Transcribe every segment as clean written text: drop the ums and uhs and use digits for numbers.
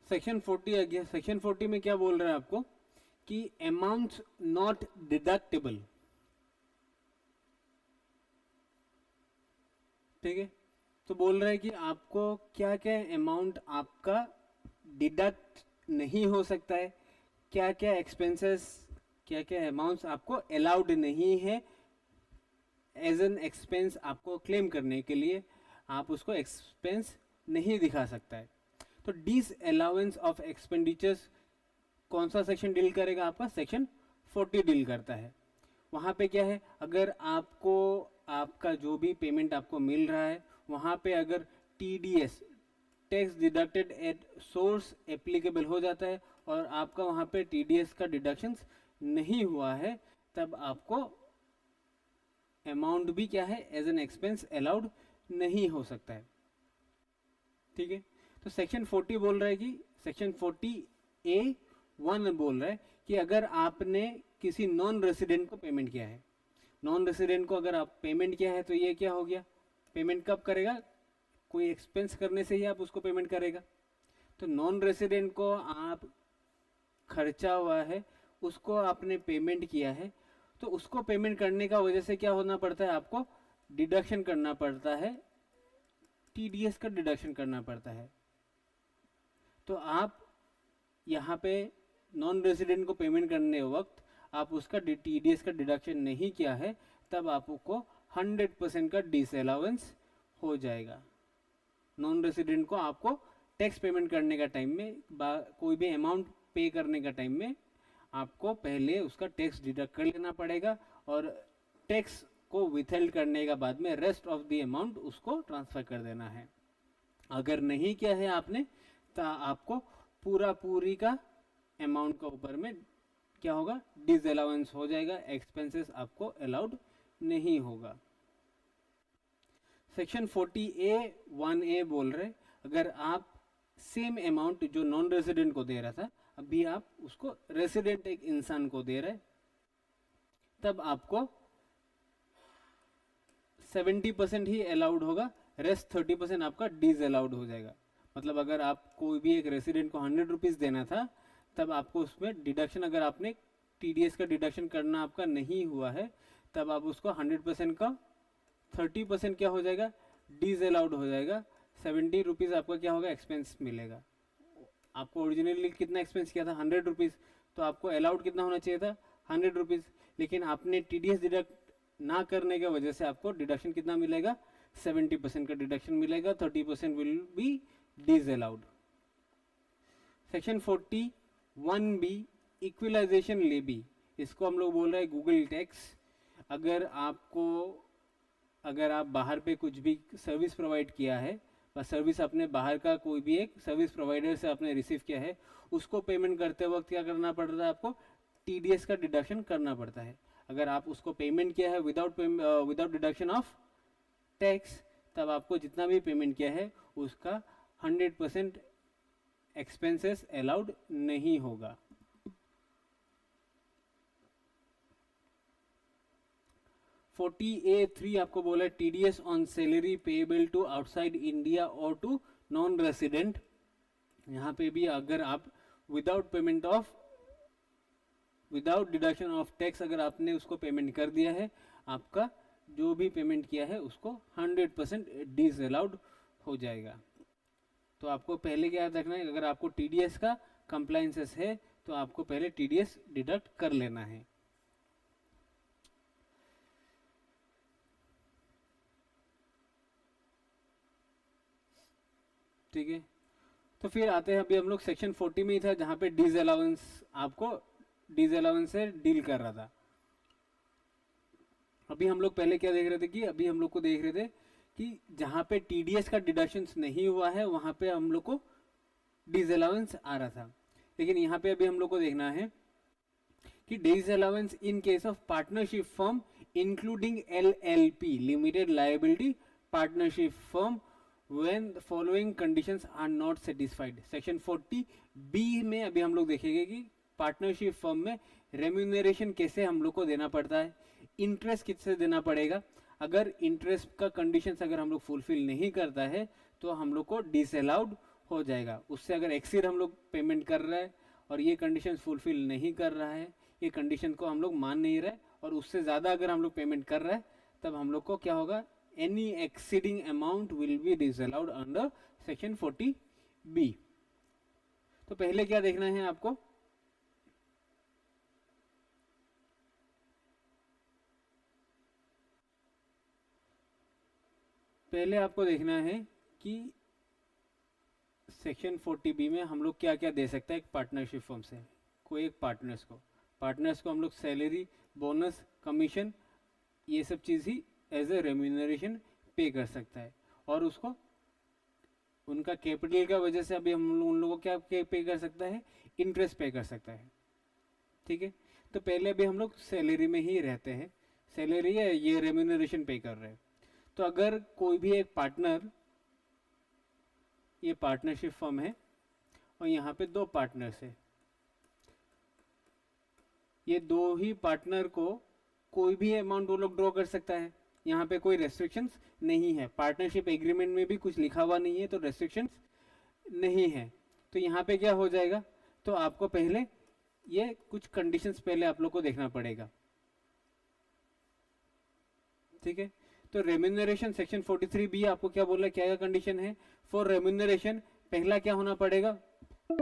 Section 40 आ गया। Section 40 में क्या बोल रहा है आपको कि अमाउंट नॉट डिडक्टेबल, ठीक है। तो बोल रहा है कि आपको क्या क्या अमाउंट आपका डिडक्ट नहीं हो सकता है, क्या क्या एक्सपेंसेस, क्या क्या अमाउंट्स आपको अलाउड नहीं है एज एन एक्सपेंस आपको क्लेम करने के लिए, आप उसको एक्सपेंस नहीं दिखा सकता है। तो डिस अलाउंस ऑफ एक्सपेंडिचर्स कौन सा सेक्शन डील करेगा? आपका सेक्शन 40 डील करता है। वहाँ पे क्या है, अगर आपको आपका जो भी पेमेंट आपको मिल रहा है वहाँ पे अगर TDS tax deducted at source applicable हो जाता है और आपका वहाँ पे TDS का डिडक्शंस नहीं हुआ है, तब आपको अमाउंट भी क्या है, एज एन एक्सपेंस अलाउड नहीं हो सकता है, ठीक है। तो सेक्शन 40 बोल रहा है कि सेक्शन 40A(1) बोल रहा है कि अगर आपने किसी नॉन रेसिडेंट को पेमेंट किया है, नॉन रेसिडेंट को अगर आप पेमेंट किया है तो ये क्या हो गया, पेमेंट कब करेगा? कोई एक्सपेंस करने से ही आप उसको पेमेंट करेगा। तो नॉन रेसिडेंट को आप खर्चा हुआ है उसको आपने पेमेंट किया है, तो उसको पेमेंट करने का वजह से क्या होना पड़ता है, आपको डिडक्शन करना पड़ता है, TDS का डिडक्शन करना पड़ता है। तो आप यहाँ पे नॉन रेजिडेंट को पेमेंट करने वक्त आप उसका TDS का डिडक्शन नहीं किया है, तब आपको 100% का डिसअलाउंस हो जाएगा। नॉन रेजिडेंट को आपको टैक्स पेमेंट करने का टाइम में, कोई भी अमाउंट पे करने का टाइम में आपको पहले उसका टैक्स डिडक्ट कर लेना पड़ेगा और टैक्स को विथहेल्ड करने का बाद में रेस्ट ऑफ द अमाउंट उसको ट्रांसफर कर देना है। अगर नहीं किया है आपने तो आपको पूरी का अमाउंट का ऊपर में क्या होगा, डिसअलाउंस हो जाएगा, एक्सपेंसेस आपको अलाउड नहीं होगा। सेक्शन 40A(1) बोल रहे अगर आप सेम अमाउंट जो नॉन रेजिडेंट को दे रहा था अभी आप उसको रेजिडेंट एक इंसान को दे रहे, तब आपको 70% ही अलाउड होगा, रेस्ट 30% आपका डिस अलाउड हो जाएगा। मतलब अगर आप कोई भी एक रेसिडेंट को 100 रुपीज़ देना था, तब आपको उसमें डिडक्शन, अगर आपने TDS का डिडक्शन करना आपका नहीं हुआ है, तब आप उसको 100% का 30% क्या हो जाएगा, डिस अलाउड हो जाएगा। 70 रुपीज़ आपका क्या होगा, एक्सपेंस मिलेगा। आपको ओरिजिनली कितना एक्सपेंस किया था, 100 रुपीज़, तो आपको अलाउड कितना होना चाहिए था, 100 रुपीज़, लेकिन आपने TDS डिडक्ट ना करने की वजह से आपको डिडक्शन कितना मिलेगा, 70% का डिडक्शन मिलेगा, 30% will be disallowed. Section 41B equalisation levy, इसको हम लोग बोल रहे हैं गूगल टैक्स। अगर आप बाहर पे कुछ भी सर्विस प्रोवाइड किया है, बस सर्विस अपने बाहर का कोई भी एक सर्विस प्रोवाइडर से आपने रिसीव किया है, उसको पेमेंट करते वक्त क्या करना पड़ता है, आपको TDS का डिडक्शन करना पड़ता है। अगर आप उसको पेमेंट किया है विदाउट डिडक्शन ऑफ टैक्स, तब आपको जितना भी पेमेंट किया है उसका 100% एक्सपेंसेस अलाउड नहीं होगा। (40A)(3) आपको बोला TDS on salary payable to outside India और टू नॉन रेसिडेंट। यहाँ पे भी अगर आप विदाउट डिडक्शन ऑफ टैक्स अगर आपने उसको पेमेंट कर दिया है, आपका जो भी पेमेंट किया है उसको 100% डिस अलाउड हो जाएगा। तो आपको पहले क्या याद रखना है, अगर आपको TDS का कंप्लायंसेस है तो आपको पहले TDS डिडक्ट कर लेना है। ठीक है, तो फिर आते हैं, अभी हम लोग सेक्शन 40 में ही था जहाँ पे डिस अलाउंस से डील कर रहा था। अभी हम लोग पहले क्या देख रहे थे कि अभी हम लोग को देख रहे थे कि जहाँ पे TDS का डिडक्शंस नहीं हुआ है वहाँ पे हम लोग को डिस अलाउंस आ रहा था, लेकिन यहाँ पे अभी हम लोग को देखना है कि this allowance in case of partnership firm including LLP limited liability partnership firm when the following conditions are not satisfied। Section 40B में अभी हम लोग देखेंगे कि पार्टनरशिप फर्म में रेम्यूनरेशन कैसे हम लोग को देना पड़ता है, इंटरेस्ट किससे देना पड़ेगा। अगर इंटरेस्ट का कंडीशंस अगर हम लोग फुलफिल नहीं करता है तो हम लोग को डिसअलाउड हो जाएगा। उससे अगर एक्सीड हम लोग पेमेंट कर रहे हैं और ये कंडीशन फुलफिल नहीं कर रहा है, ये कंडीशन को हम लोग मान नहीं रहे, और उससे ज़्यादा अगर हम लोग पेमेंट कर रहे हैं, तब हम लोग को क्या होगा, any exceeding amount will be disallowed under section 40B। तो पहले क्या देखना है आपको, पहले आपको देखना है कि सेक्शन 40B में हम लोग क्या क्या दे सकते हैं एक पार्टनरशिप फर्म से। कोई एक पार्टनर्स को हम लोग सैलरी, बोनस, कमीशन, ये सब चीज़ ही एज ए रेम्यूनरेशन पे कर सकता है, और उसको उनका कैपिटल का वजह से अभी हम उन लोगों को क्या पे कर सकता है, इंटरेस्ट पे कर सकता है। ठीक है, तो पहले अभी हम लोग सैलरी में ही रहते हैं, सैलरी है ये रेम्यूनरेशन पे कर रहे हैं। तो अगर कोई भी एक पार्टनर, ये पार्टनरशिप फर्म है और यहाँ पे 2 पार्टनर्स है, ये 2 ही पार्टनर को कोई भी अमाउंट वो लोग ड्रॉ कर सकता है, यहाँ पे कोई रेस्ट्रिक्शंस नहीं है। पार्टनरशिप एग्रीमेंट में भी कुछ लिखा हुआ नहीं है, तो रेस्ट्रिक्शंस नहीं है। तो यहाँ पे क्या हो जाएगा, तो आपको पहले ये कुछ कंडीशंस पहले आप लोग को देखना पड़ेगा। ठीक है, तो रेम्यूनरेशन सेक्शन 43B आपको क्या बोल रहा है, क्या कंडीशन है फॉर रेम्यूनरेशन। पहला क्या होना पड़ेगा,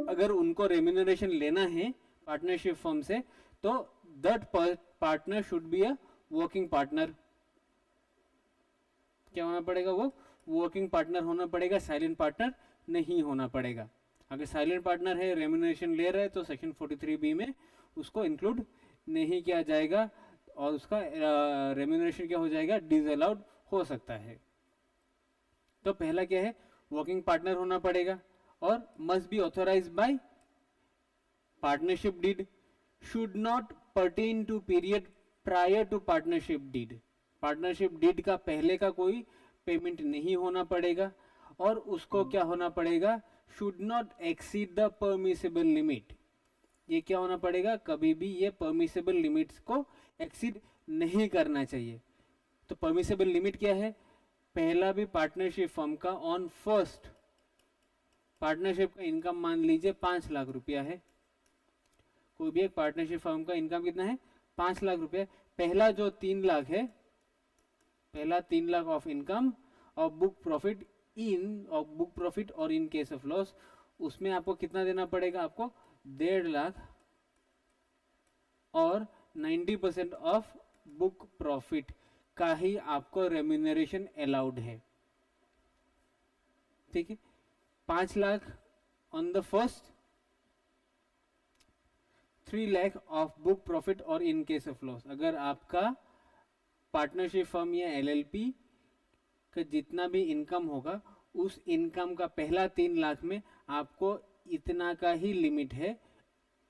अगर उनको रेम्यूनरेशन लेना है पार्टनरशिप फर्म से, तो that partner should be a working partner. क्या होना पड़ेगा, वो वर्किंग पार्टनर होना पड़ेगा, साइलेंट पार्टनर नहीं होना पड़ेगा। अगर साइलेंट पार्टनर है, रेम्यूनरेशन ले रहा है, तो सेक्शन 43B में उसको इंक्लूड नहीं किया जाएगा और उसका रेम्यूनरेशन क्या हो जाएगा, डिसअलाउड हो सकता है। तो पहला क्या है, वर्किंग पार्टनर होना पड़ेगा और must be authorised by partnership deed, should not pertain to period prior to partnership deed. Partnership deed का पहले का कोई पेमेंट नहीं होना पड़ेगा, और उसको क्या होना पड़ेगा, should not exceed the permissible limit. ये क्या होना पड़ेगा, कभी भी ये परमिसेबल लिमिट्स को एक्सीड नहीं करना चाहिए। तो परमिसेबल लिमिट क्या है, पहला भी पार्टनरशिप फर्म का ऑन फर्स्ट पार्टनरशिप का इनकम मान लीजिए 5 लाख रुपया है। कोई भी एक पार्टनरशिप फर्म का इनकम कितना है, 5 लाख रुपया। पहला जो 3 लाख है, पहला 3 लाख ऑफ इनकम और बुक प्रॉफिट और इन केस ऑफ लॉस, उसमें आपको कितना देना पड़ेगा, आपको 1.5 लाख और 90% ऑफ बुक प्रॉफिट का ही आपको रेम्यूनरेशन अलाउड है। ठीक है, 5 lakh on the first, 3 lakh of book profit और इन केस ऑफ लॉस। अगर आपका पार्टनरशिप फर्म या LLP का जितना भी इनकम होगा, उस इनकम का पहला 3 लाख में आपको इतना का ही लिमिट है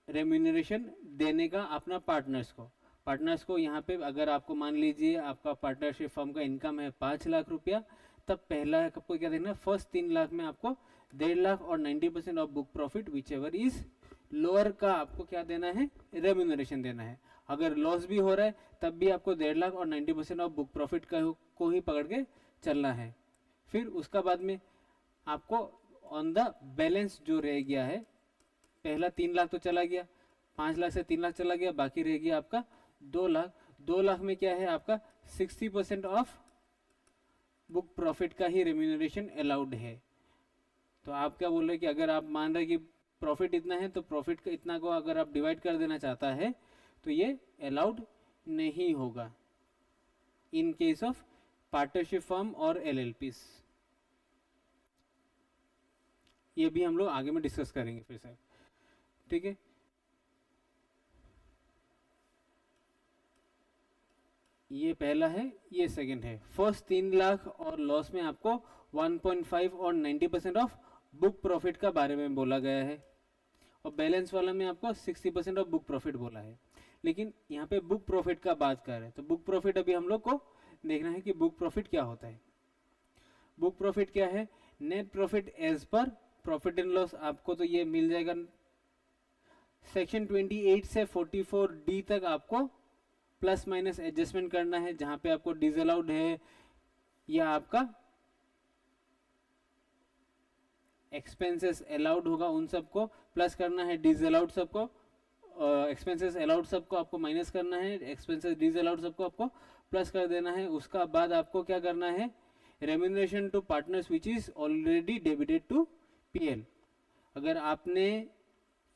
रेम्यूनरेशन देने का अपना पार्टनर्स को यहाँ पे अगर आपको मान लीजिए आपका पार्टनरशिप फर्म का इनकम है 5 लाख रुपया, तब पहला आपको क्या देना है, फर्स्ट 3 लाख में आपको 1.5 लाख और 90% of book profit which ever is lower का आपको क्या देना है, रेम्यूनरेशन देना है। अगर लॉस भी हो रहा है तब भी आपको 1.5 लाख और 90% ऑफ बुक प्रॉफिट को ही पकड़ के चलना है। फिर उसका बाद में आपको ऑन द बैलेंस जो रह गया है, पहला 3 लाख तो चला गया, 5 लाख से 3 लाख चला गया, बाकी रह गया आपका 2 लाख। 2 लाख में क्या है आपका 60% ऑफ बुक प्रॉफिट का ही रेम्यूनरेशन अलाउड है। तो आप क्या बोल रहे हैं कि अगर आप मान रहे कि प्रॉफिट इतना है, तो प्रॉफिट का इतना को अगर आप डिवाइड कर देना चाहता है तो ये अलाउड नहीं होगा इन केस ऑफ पार्टनरशिप फर्म और LLPs। ये भी हम लोग आगे में डिस्कस करेंगे फिर से। ठीक है, ये पहला है, ये सेकंड है। फर्स्ट 3 लाख और लॉस में आपको 1.5 और 90% ऑफ बुक प्रॉफिट का बारे में बोला गया है, और बैलेंस वाला में आपको 60% ऑफ बुक प्रॉफिट बोला है। लेकिन यहाँ पे बुक प्रॉफिट का बात कर रहे हैं, तो बुक प्रॉफिट अभी हम लोग को देखना है कि बुक प्रॉफिट क्या होता है। बुक प्रॉफिट क्या है, net profit as per profit and loss. आपको तो ये मिल जाएगा सेक्शन 28 से 44D तक, आपको प्लस माइनस एडजस्टमेंट करना है। जहां पे आपको डिसअलाउड है या आपका एक्सपेंसेस अलाउड होगा उन सबको प्लस करना है, डिसअलाउड सबको, एक्सपेंसेस अलाउड सबको आपको माइनस करना है, एक्सपेंसेस डिसअलाउड सबको आपको प्लस कर देना है। उसका बाद आपको क्या करना है, remuneration to partners which is already debited to PL. अगर आपने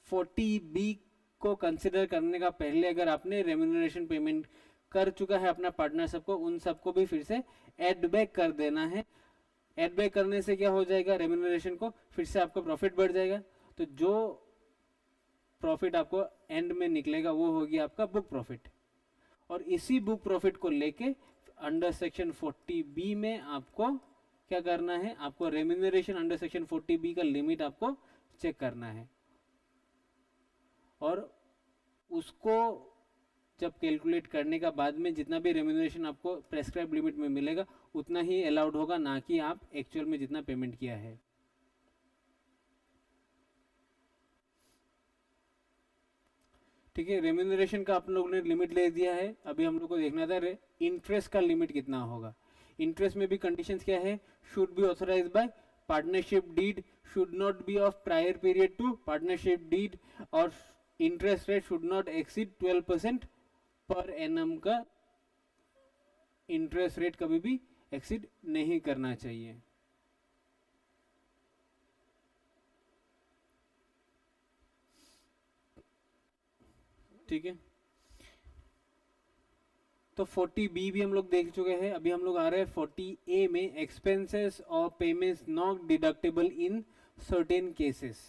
40B को कंसिडर करने का पहले अगर आपने रेम्यूनरेशन पेमेंट कर चुका है अपना पार्टनर सबको, उन सबको भी फिर से ऐड बैक कर देना है। ऐड बैक करने से क्या हो जाएगा, रेम्यूनरेशन को फिर से आपका प्रॉफिट बढ़ जाएगा। तो जो प्रॉफिट आपको एंड में निकलेगा वो होगी आपका बुक प्रॉफिट। और इसी बुक प्रॉफिट को लेके अंडर सेक्शन 40B में आपको क्या करना है, आपको रेम्यूनरेशन अंडर सेक्शन 40B का लिमिट आपको चेक करना है। और उसको जब कैलकुलेट करने का बाद में जितना भी रेम्यूनरेशन आपको प्रेस्क्राइब लिमिट में मिलेगा उतना ही अलाउड होगा, ना कि आप एक्चुअल में जितना पेमेंट किया है। ठीक है, रेम्यूनरेशन का आप लोगों ने लिमिट ले दिया है। अभी हम लोग को देखना था इंटरेस्ट का लिमिट कितना होगा। इंटरेस्ट में भी कंडीशंस क्या है, should be authorised by partnership deed, should not be of prior period to partnership deed, और interest rate should not exceed 12% per annum का इंटरेस्ट रेट कभी भी एक्सीड नहीं करना चाहिए। ठीक है, तो 40B भी हम लोग देख चुके हैं। अभी हम लोग आ रहे हैं 40A में, एक्सपेंसेस और payments not deductible in certain cases.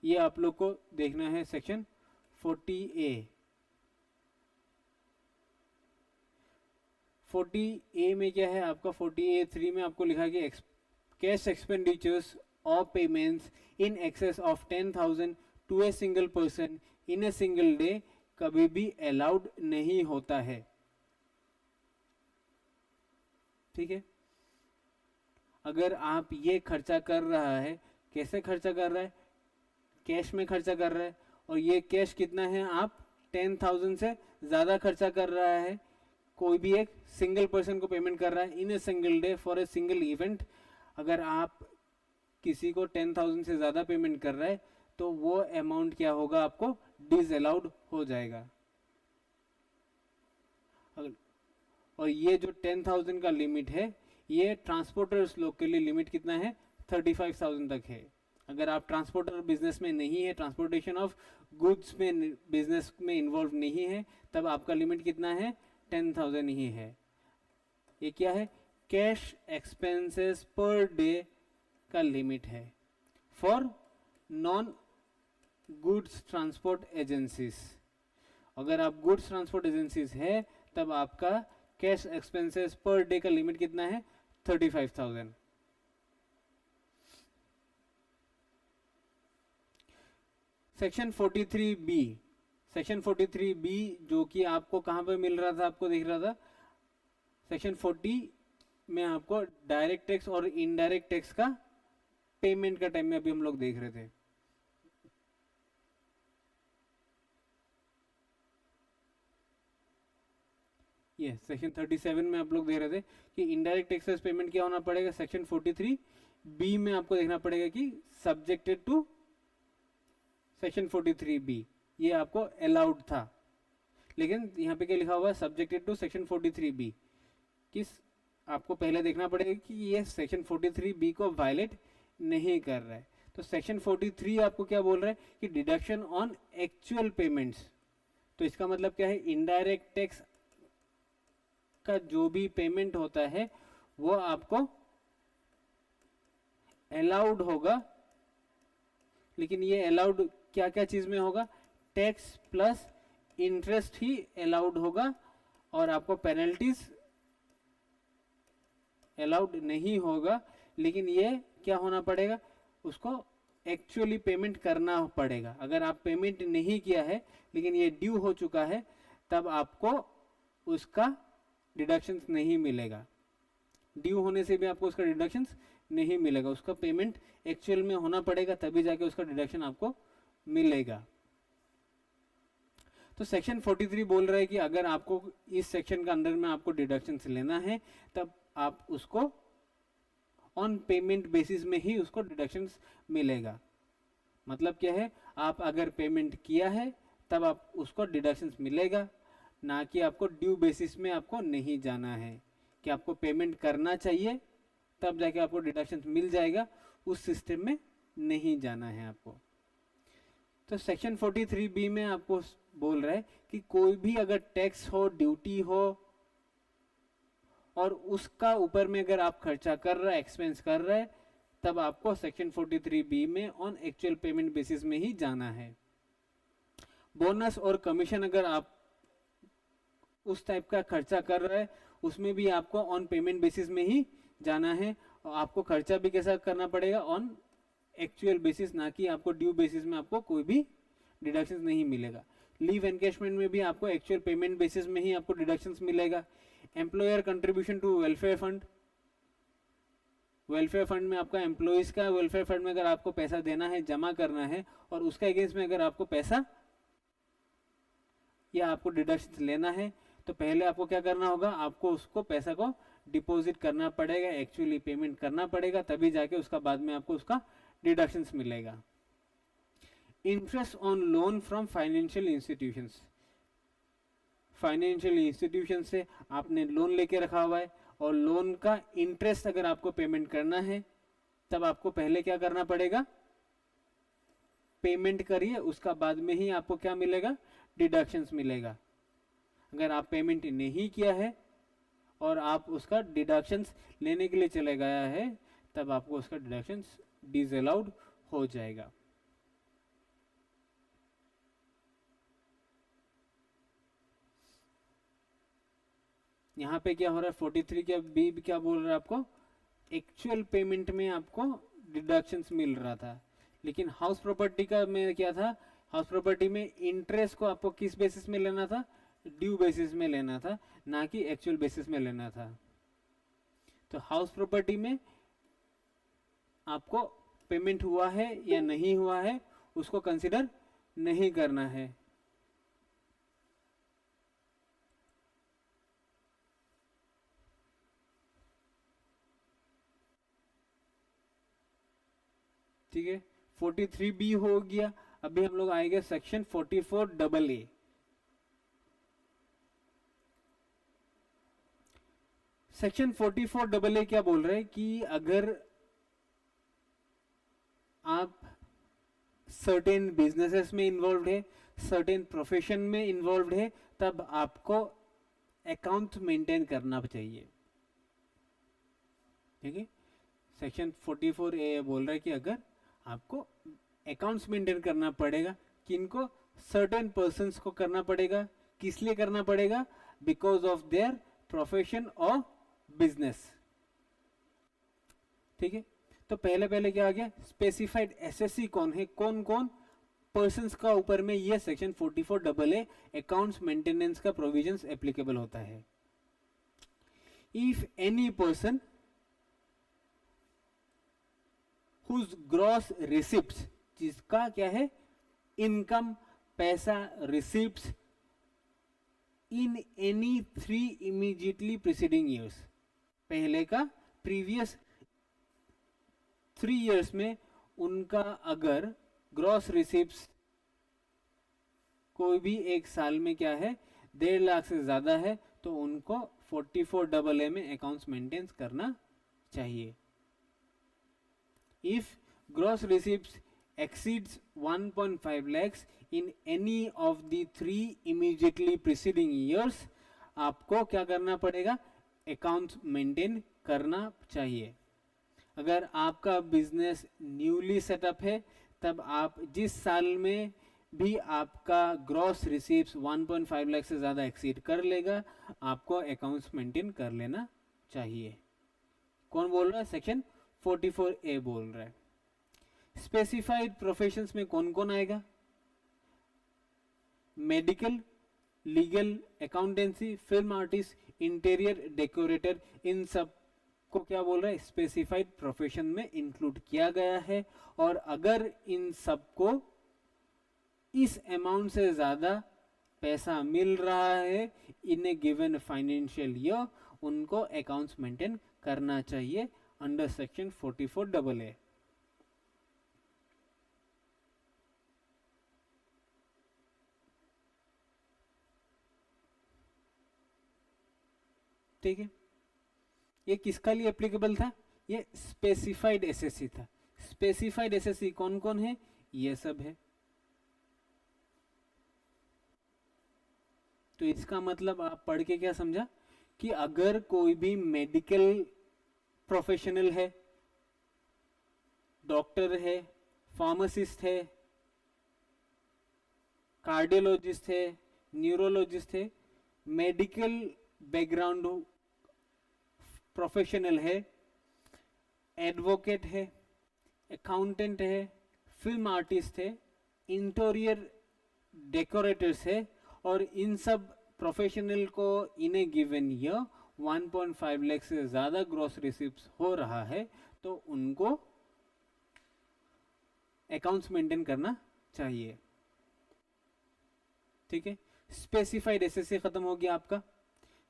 ये आप लोग को देखना है सेक्शन 40A। 40A में क्या है आपका, 40A(3) में आपको लिखा है कि कैश एक्सपेंडिचर्स और payments in excess of 10,000 to a single person in a single day कभी भी अलाउड नहीं होता है। ठीक है, अगर आप ये खर्चा कर रहा है, कैसे खर्चा कर रहा है, कैश में खर्चा कर रहा है, और ये कैश कितना है, आप 10,000 से ज़्यादा खर्चा कर रहा है, कोई भी एक सिंगल पर्सन को पेमेंट कर रहा है in a single day for a single event, अगर आप किसी को 10,000 से ज़्यादा पेमेंट कर रहा है तो वो अमाउंट क्या होगा, आपको डिसअलाउड हो जाएगा। और ये जो 10,000 का लिमिट है, ये ट्रांसपोर्टर्स लोग के लिए लिमिट कितना है, 35,000 तक है। अगर आप ट्रांसपोर्टर बिजनेस में नहीं है, ट्रांसपोर्टेशन ऑफ गुड्स में बिजनेस में इन्वॉल्व नहीं है, तब आपका लिमिट कितना है, 10,000 ही है। ये क्या है, कैश एक्सपेंसेस पर डे का लिमिट है for non goods transport agencies. अगर आप गुड्स ट्रांसपोर्ट एजेंसीज है तब आपका कैश एक्सपेंसेस पर डे का लिमिट कितना है, 35,000। सेक्शन 43B, सेक्शन 43B जो कि आपको कहां पर मिल रहा था, आपको दिख रहा था सेक्शन 40 में आपको डायरेक्ट टैक्स और इनडायरेक्ट टैक्स का पेमेंट का टाइम में अभी हम लोग देख रहे थे। ये सेक्शन 37 में आप लोग देख रहे थे कि इनडायरेक्ट टैक्सेस पेमेंट क्या होना पड़ेगा, सेक्शन 43B में आपको देखना पड़ेगा कि सब्जेक्टेड टू सेक्शन 43B, ये आपको अलाउड था। लेकिन यहाँ पे क्या लिखा हुआ है, सब्जेक्टेड टू सेक्शन 43B, किस आपको पहले देखना पड़ेगा कि ये सेक्शन 43B को वायलेट नहीं कर रहा है। तो सेक्शन 43 आपको क्या बोल रहा है कि डिडक्शन ऑन एक्चुअल पेमेंट्स। तो इसका मतलब क्या है, इनडायरेक्ट टैक्स का जो भी पेमेंट होता है वो आपको अलाउड होगा, लेकिन ये अलाउड क्या क्या चीज में होगा, टैक्स प्लस इंटरेस्ट ही अलाउड होगा, और आपको पेनल्टीज अलाउड नहीं होगा। लेकिन ये क्या होना पड़ेगा, उसको एक्चुअली पेमेंट करना पड़ेगा। अगर आप पेमेंट नहीं किया है लेकिन ये ड्यू हो चुका है, तब आपको उसका डिडक्शंस नहीं मिलेगा। ड्यू होने से भी आपको उसका डिडक्शंस नहीं मिलेगा, उसका पेमेंट एक्चुअल में होना पड़ेगा, तभी जाके उसका डिडक्शन आपको मिलेगा। तो सेक्शन 43 बोल रहा है कि अगर आपको इस सेक्शन के अंदर में आपको डिडक्शंस लेना है तब आप उसको ऑन पेमेंट बेसिस में ही उसको डिडक्शंस मिलेगा। मतलब क्या है, आप अगर पेमेंट किया है तब आप उसको डिडक्शंस मिलेगा, ना कि आपको ड्यू बेसिस में आपको नहीं जाना है कि आपको पेमेंट करना चाहिए तब जाके आपको डिडक्शंस मिल जाएगा, उस सिस्टम में नहीं जाना है आपको। तो सेक्शन 43B में आपको बोल रहा है कि कोई भी अगर टैक्स हो, ड्यूटी हो और उसका ऊपर में अगर आप खर्चा कर रहे हैं, एक्सपेंस कर रहे हैं, तब आपको सेक्शन 43B में ऑन एक्चुअल पेमेंट बेसिस में ही जाना है। बोनस और कमीशन अगर आप उस टाइप का खर्चा कर रहे हैं, उसमें भी आपको ऑन पेमेंट बेसिस में ही जाना है, और आपको खर्चा भी कैसा करना पड़ेगा, ऑन एक्चुअल बेसिस, ना कि आपको ड्यू बेसिस में आपको कोई भी डिडक्शंस नहीं मिलेगा। लीव एनकैशमेंट में भी आपको एक्चुअल पेमेंट बेसिस में ही आपको डिडक्शंस मिलेगा। Employer contribution to welfare fund, welfare fund में आपका एम्प्लॉइज का वेलफेयर फंड में अगर आपको पैसा देना है, जमा करना है, और उसका अगेंस्ट में अगर आपको पैसा या आपको डिडक्शंस लेना है, तो पहले आपको क्या करना होगा, आपको उसको पैसा को डिपॉजिट करना पड़ेगा, एक्चुअली पेमेंट करना पड़ेगा, तभी जाके उसका बाद में आपको उसका डिडक्शंस मिलेगा। Interest on loan from financial institutions, financial institution से आपने लोन लेके रखा हुआ है और लोन का इंटरेस्ट अगर आपको पेमेंट करना है, तब आपको पहले क्या करना पड़ेगा, पेमेंट करिए, उसका बाद में ही आपको क्या मिलेगा, डिडक्शंस मिलेगा। अगर आप पेमेंट नहीं किया है और आप उसका डिडक्शंस लेने के लिए चले गया है, तब आपको उसका डिडक्शंस डिसअलाउड हो जाएगा। यहाँ पे क्या हो रहा है, 43 के बी क्या बोल रहा है आपको, एक्चुअल पेमेंट में आपको डिडक्शंस मिल रहा था, लेकिन हाउस प्रॉपर्टी का में क्या था, हाउस प्रॉपर्टी में इंटरेस्ट को आपको किस बेसिस में लेना था, ड्यू बेसिस में लेना था, ना कि एक्चुअल बेसिस में लेना था। तो हाउस प्रॉपर्टी में आपको पेमेंट हुआ है या नहीं हुआ है उसको कंसिडर नहीं करना है। ठीक है, 43B हो गया। अभी हम लोग आएंगे सेक्शन 44AA। सेक्शन 44AA क्या बोल रहे हैं कि अगर आप सर्टेन बिजनेसेस में इन्वॉल्व है, सर्टेन प्रोफेशन में इन्वॉल्व है, तब आपको अकाउंट मेंटेन करना चाहिए। ठीक है, सेक्शन 44A बोल रहा है कि अगर आपको अकाउंट्स मेंटेन करना पड़ेगा, किनको, सर्टेन पर्सन्स को करना पड़ेगा। किस लिए करना पड़ेगा, बिकॉज ऑफ देयर प्रोफेशन और बिजनेस। ठीक है, तो पहले पहले क्या आ गया, स्पेसिफाइड एसएससी कौन है, कौन कौन पर्सन्स का ऊपर में ये सेक्शन 44AA अकाउंट्स मेंटेनेंस का प्रोविजंस एप्लीकेबल होता है। If any person whose gross receipts, जिसका क्या है, इनकम, पैसा, receipts in any 3 immediately preceding years, पहले का प्रीवियस 3 इयर्स में उनका अगर ग्रॉस रिसिप्ट्स कोई भी एक साल में क्या है 1.5 लाख से ज्यादा है, तो उनको 44AA में अकाउंट्स मेंटेन करना चाहिए। If gross receipts exceeds 1.5 lakhs in any of the 3 immediately preceding years, आपको क्या करना पड़ेगा, अकाउंट मेंटेन करना चाहिए। अगर आपका बिजनेस न्यूली सेटअप है, तब आप जिस साल में भी आपका ग्रॉस रिसीप्स 1.5 लाख से ज़्यादा एक्सीड कर लेगा, आपको अकाउंट्स मेंटेन कर लेना चाहिए। कौन बोल रहा है, सेक्शन 44A बोल रहा है। स्पेसिफाइड प्रोफेशंस में कौन कौन आएगा, medical, legal, accountancy, film artist, interior decorator, इन सब को क्या बोल रहा है, स्पेसिफाइड प्रोफेशन में इंक्लूड किया गया है। और अगर इन सबको इस अमाउंट से ज्यादा पैसा मिल रहा है in A given financial year, उनको अकाउंट्स मेंटेन करना चाहिए अंडर सेक्शन 44AA। ठीक है, ये किसका लिए एप्लीकेबल था? ये स्पेसिफाइड एसएससी था। स्पेसिफाइड एसएससी कौन कौन है? ये सब है। तो इसका मतलब आप पढ़ के क्या समझा कि अगर कोई भी मेडिकल प्रोफेशनल है, डॉक्टर है, फार्मासिस्ट है, कार्डियोलॉजिस्ट है, न्यूरोलॉजिस्ट है, मेडिकल बैकग्राउंड प्रोफेशनल है, एडवोकेट है, अकाउंटेंट है, फिल्म आर्टिस्ट है, इंटीरियर डेकोरेटर्स है, और इन सब प्रोफेशनल को इन ए गिवन ईयर 1.5 लाख से ज़्यादा ग्रॉस रिसिप्ट्स हो रहा है तो उनको अकाउंट्स मेंटेन करना चाहिए। ठीक है, स्पेसिफाइड एसएससी खत्म हो गया आपका।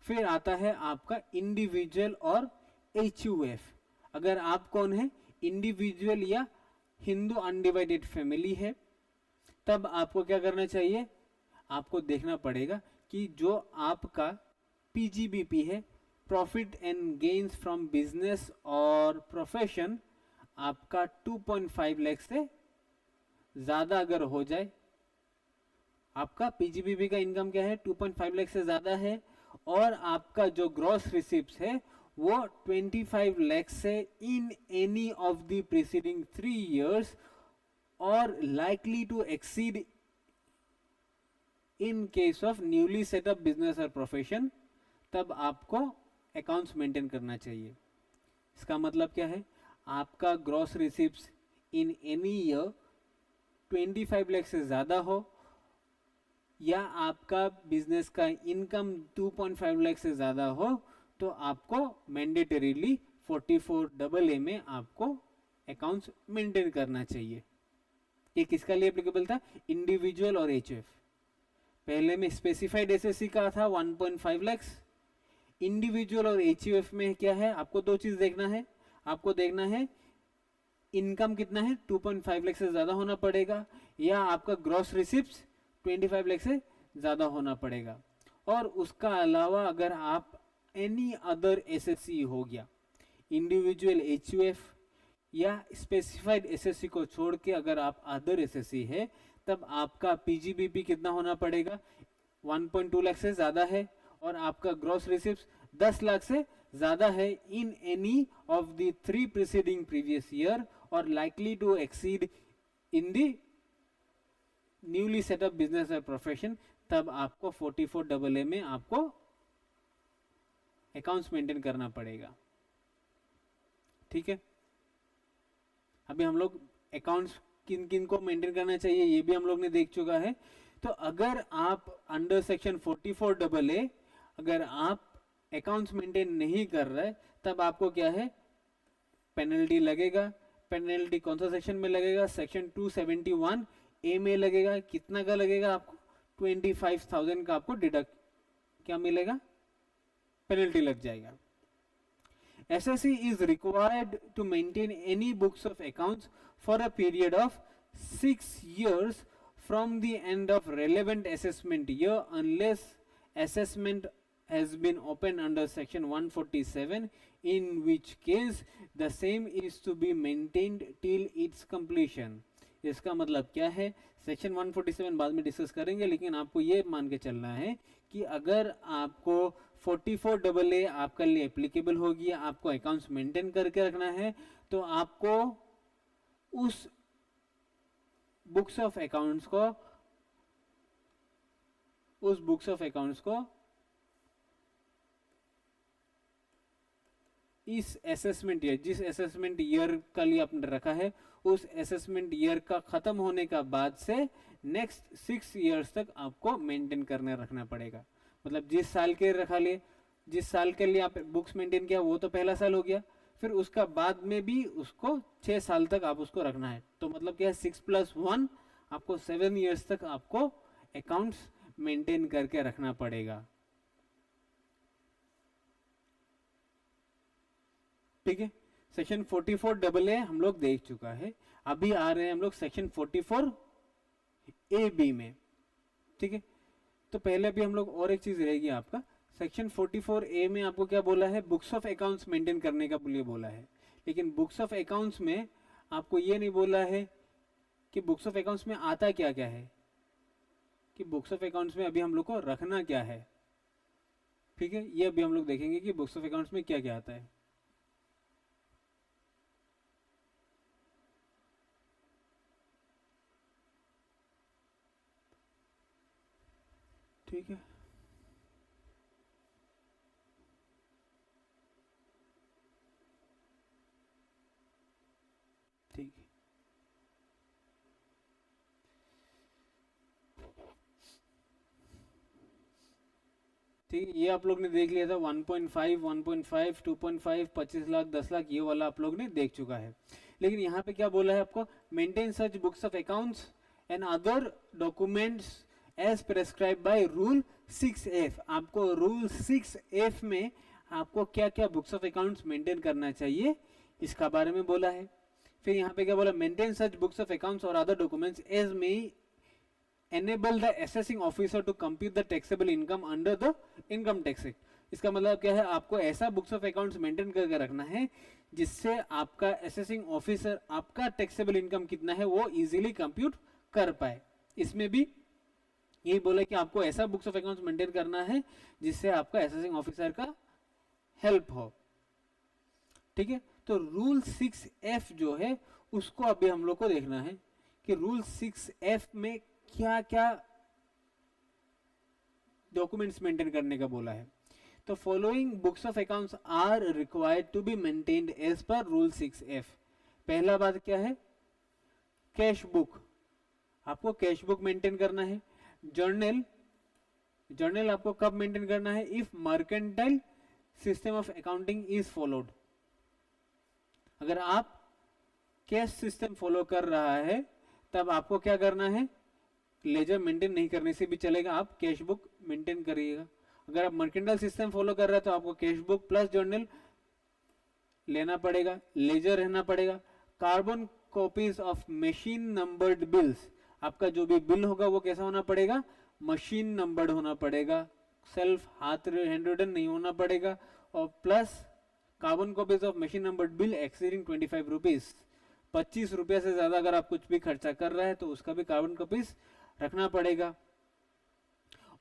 फिर आता है आपका इंडिविजुअल और एचयूएफ। अगर आप कौन है, इंडिविजुअल या हिंदू अनडिवाइडेड फैमिली है, तब आपको क्या करना चाहिए? आपको देखना पड़ेगा कि जो आपका पीजीबीपी है, profit and gains from business और प्रोफेशन, आपका 2.5 लाख से ज्यादा अगर हो जाए, आपका पीजीबीपी का इनकम क्या है? 2.5 लाख से ज्यादा है, और आपका जो ग्रॉस रिसिप्ट्स है वो 25 लाख से इन any of the preceding 3 years और likely to exceed in case of newly set up business or profession, तब आपको अकाउंट्स मेंटेन करना चाहिए। इसका मतलब क्या है? आपका gross receipts in any year 25 lakh से ज़्यादा हो, या आपका बिजनेस का इनकम 2.5 लाख से ज़्यादा हो, तो आपको मैंडेटरीली 44AA में आपको अकाउंट्स मेंटेन करना चाहिए। ये किसका लिए एप्लीकेबल था? इंडिविजुअल और एचयूएफ। पहले में स्पेसिफाइड एसएससी का था 1.5 लाख। इंडिविजुअल और एचयूएफ में क्या है? आपको दो चीज देखना है। आपको देखना है इनकम कितना है, 2.5 लाख से ज्यादा होना पड़ेगा, या आपका ग्रॉस रिसिप्ट्स 25 लाख से ज्यादा होना पड़ेगा। और उसका अलावा अगर आप एनी अदर एसएससी हो गया, इंडिविजुअल एचयूएफ या स्पेसिफाइड एसएससी को छोड़ के अगर आप अदर एसएससी है, तब आपका पीजीबीपी कितना होना पड़ेगा? 1.2 लाख से ज्यादा है, और आपका ग्रॉस रिसिप्ट्स 10 लाख से ज्यादा है in any of the 3 preceding previous year, और likely to exceed in the newly setup business और प्रोफेशन, तब आपको 44AA में आपको अकाउंट्स मेंटेन करना पड़ेगा। ठीक है, अभी हम लोग अकाउंट्स किन किन को मेंटेन करना चाहिए ये भी हम लोग ने देख चुका है। तो अगर आप अंडर सेक्शन 44AA अगर आप अकाउंट्स मेंटेन नहीं कर रहे, तब आपको क्या है? पेनल्टी लगेगा। पेनल्टी कौन सा सेक्शन में लगेगा? सेक्शन 271A में लगेगा। कितना का लगेगा आपको? 25,000 का आपको डिडक्ट क्या मिलेगा? पेनल्टी लग जाएगा। SSC is required to maintain any books of accounts for a period of 6 years from the end of relevant assessment year unless assessment has been opened under section 147, in which case the same is to be maintained till its completion. इसका मतलब क्या है? Section 147 बाद में discuss करेंगे, लेकिन आपको ये मान के चलना है कि अगर आपको 44AA आपके लिए एप्लीकेबल होगी, आपको अकाउंट्स मेंटेन करके रखना है, तो आपको उस बुक्स ऑफ अकाउंट्स को इस असेसमेंट ईयर, जिस असेसमेंट ईयर का लिए आपने रखा है, उस असेसमेंट ईयर का खत्म होने का बाद से नेक्स्ट 6 इयर्स तक आपको मेंटेन करने रखना पड़ेगा। मतलब जिस साल के रखा लिए, जिस साल के लिए आप बुक्स मेंटेन किया वो तो पहला साल हो गया, फिर उसका बाद में भी उसको 6 साल तक आप उसको रखना है। तो मतलब क्या है? 6+1 आपको 7 इयर्स तक आपको अकाउंट्स मेंटेन करके रखना पड़ेगा। ठीक है, सेक्शन 44 डबल ए हम लोग देख चुका है, अभी आ रहे हैं हम लोग सेक्शन 44 ए बी में, ठीक है। तो पहले अभी हम लोग और एक चीज रहेगी आपका, सेक्शन 44 ए में आपको क्या बोला है, बुक्स ऑफ अकाउंट्स मेंटेन करने का लिए बोला है, लेकिन बुक्स ऑफ अकाउंट्स में आपको ये नहीं बोला है कि बुक्स ऑफ अकाउंट्स में आता क्या क्या है, कि बुक्स ऑफ अकाउंट्स में अभी हम लोग को रखना क्या है, ठीक है। ये अभी हम लोग देखेंगे कि बुक्स ऑफ अकाउंट्स में क्या क्या आता है। ठीक है, ठीक है। ठीक है, ये आप लोग ने देख लिया था 1.5, 1.5, 2.5, 25 लाख, 10 लाख, ये वाला आप लोग ने देख चुका है। लेकिन यहाँ पे क्या बोला है आपको, maintain such books of accounts and other documents as prescribe by rule 6F। आपको रूल 6F में आपको क्या क्या बुक्स ऑफ अकाउंट्स मेंटेन करना चाहिए इसका बारे में बोला है। फिर यहाँ पे क्या बोला, maintain such books of accounts और अदर डॉक्यूमेंट्स एज में enable the assessing officer to compute the taxable income under the income tax act। इसका मतलब क्या है, आपको ऐसा बुक्स ऑफ अकाउंट्स मेंटेन करके रखना है जिससे आपका असेसिंग ऑफिसर आपका टैक्सेबल इनकम कितना है वो इजीली कंप्यूट कर पाए। इसमें भी यही बोला कि आपको ऐसा बुक्स ऑफ अकाउंट्स मेंटेन करना है जिससे आपका असेसिंग ऑफिसर का हेल्प हो, ठीक है। तो रूल 6F जो है उसको अभी हम लोग को देखना है कि रूल 6F में क्या क्या डॉक्यूमेंट्स मेंटेन करने का बोला है। तो following books of accounts are required to be maintained as per rule 6F। पहला बात क्या है, कैश बुक, आपको कैश बुक मेंटेन करना है। जर्नल, जर्नल आपको कब मेंटेन करना है, if mercantile system of accounting is followed. अगर आप कैश सिस्टम फॉलो कर रहा है तब आपको क्या करना है, लेजर मेंटेन नहीं करने से भी चलेगा, आप कैश बुक मेंटेन करिएगा। अगर आप मर्केंटाइल सिस्टम फॉलो कर रहे हैं तो आपको कैश बुक प्लस जर्नल लेना पड़ेगा, लेजर रहना पड़ेगा। Carbon copies of machine numbered bills, आपका जो भी बिल होगा वो कैसा होना पड़ेगा, मशीन नंबर्ड होना पड़ेगा, सेल्फ हाथ हैंड रिटन नहीं होना पड़ेगा। और plus carbon copies of machine numbered bill exceeding 25 rupees, 25 रुपये से ज्यादा अगर आप कुछ भी खर्चा कर रहे हैं तो उसका भी कार्बन कॉपीज रखना पड़ेगा।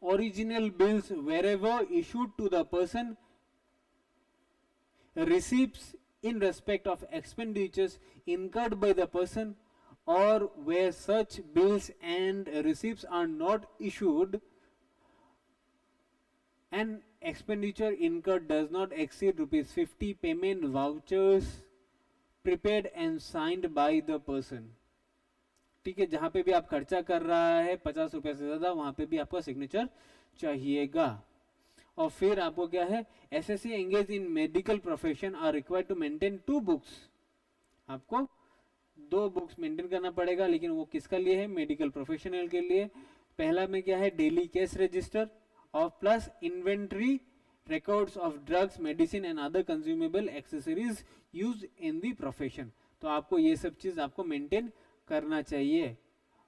Original bills wherever issued to the person receipts in respect of expenditures incurred by the person, or where such bills and receipts are not issued, an expenditure incurred does not exceed rupees 50, payment vouchers prepared and signed by the person। ठीक है, जहां पे भी आप खर्चा कर रहा है 50 रुपए से ज्यादा वहां पे भी आपका सिग्नेचर चाहिएगा। और फिर आपको क्या है, assessee engage in medical profession are required to maintain 2 books, आपको 2 बुक्स मेंटेन करना पड़ेगा, लेकिन वो किसका लिए है, मेडिकल प्रोफेशनल के लिए। पहला में क्या है, डेली केस रजिस्टर और plus inventory records of drugs, medicine and other consumable accessories used in the profession। तो आपको ये सब चीज आपको मेंटेन करना चाहिए,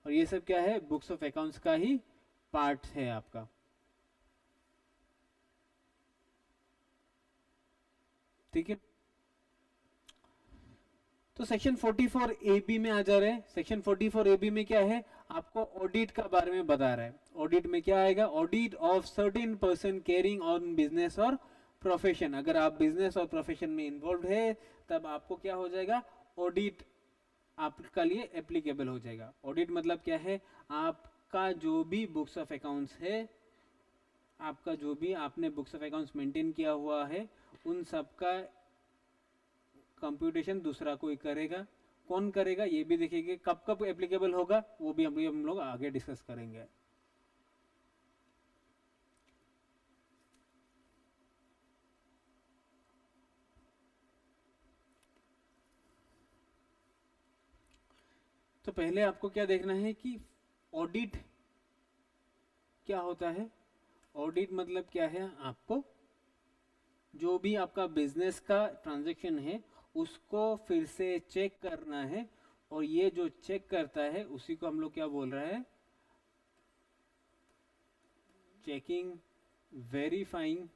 और ये सब क्या है, बुक्स ऑफ अकाउंट्स का ही पार्ट है आपका। ठीक है, तो सेक्शन 44 AB में आ जा रहे हैं। सेक्शन 44 AB में क्या है, आपको ऑडिट का बारे में बता रहा है। ऑडिट में क्या आएगा, audit of certain person carrying on business और प्रोफेशन। अगर आप बिजनेस और प्रोफेशन में इन्वॉल्व है तब आपको क्या हो जाएगा, ऑडिट आपका लिए एप्लीकेबल हो जाएगा। ऑडिट मतलब क्या है, आपका जो भी बुक्स ऑफ अकाउंट्स है, आपका जो भी आपने बुक्स ऑफ अकाउंट्स मेंटेन किया हुआ है उन सब का कंप्यूटेशन दूसरा कोई करेगा। कौन करेगा ये भी देखेंगे, कब कब एप्लीकेबल होगा वो भी हम लोग आगे डिस्कस करेंगे। तो पहले आपको क्या देखना है कि ऑडिट क्या होता है। ऑडिट मतलब क्या है, आपको जो भी आपका बिजनेस का ट्रांजैक्शन है उसको फिर से चेक करना है, और ये जो चेक करता है उसी को हम लोग क्या बोल रहे हैं, चेकिंग, वेरीफाइंग,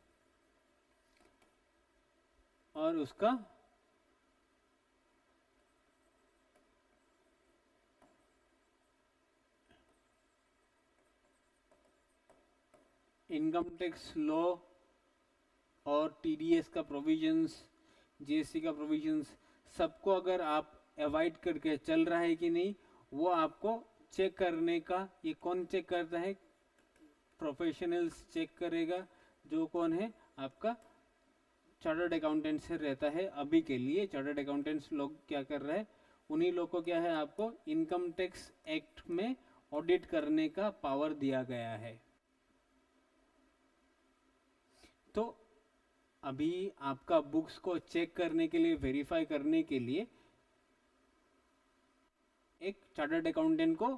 और उसका इनकम टैक्स लॉ और टीडीएस का प्रोविजंस, जीएसटी का प्रोविजंस, सबको अगर आप अवॉइड करके चल रहा है कि नहीं, वो आपको चेक करने का, ये कौन चेक करता है, प्रोफेशनल्स चेक करेगा, जो कौन है आपका चार्टर्ड अकाउंटेंट से रहता है। अभी के लिए चार्टर्ड अकाउंटेंट्स लोग क्या कर रहे हैं, उन्हीं लोग को क्या है, आपको इनकम टैक्स एक्ट में ऑडिट करने का पावर दिया गया है। तो अभी आपका बुक्स को चेक करने के लिए, वेरीफाई करने के लिए एक चार्टर्ड अकाउंटेंट को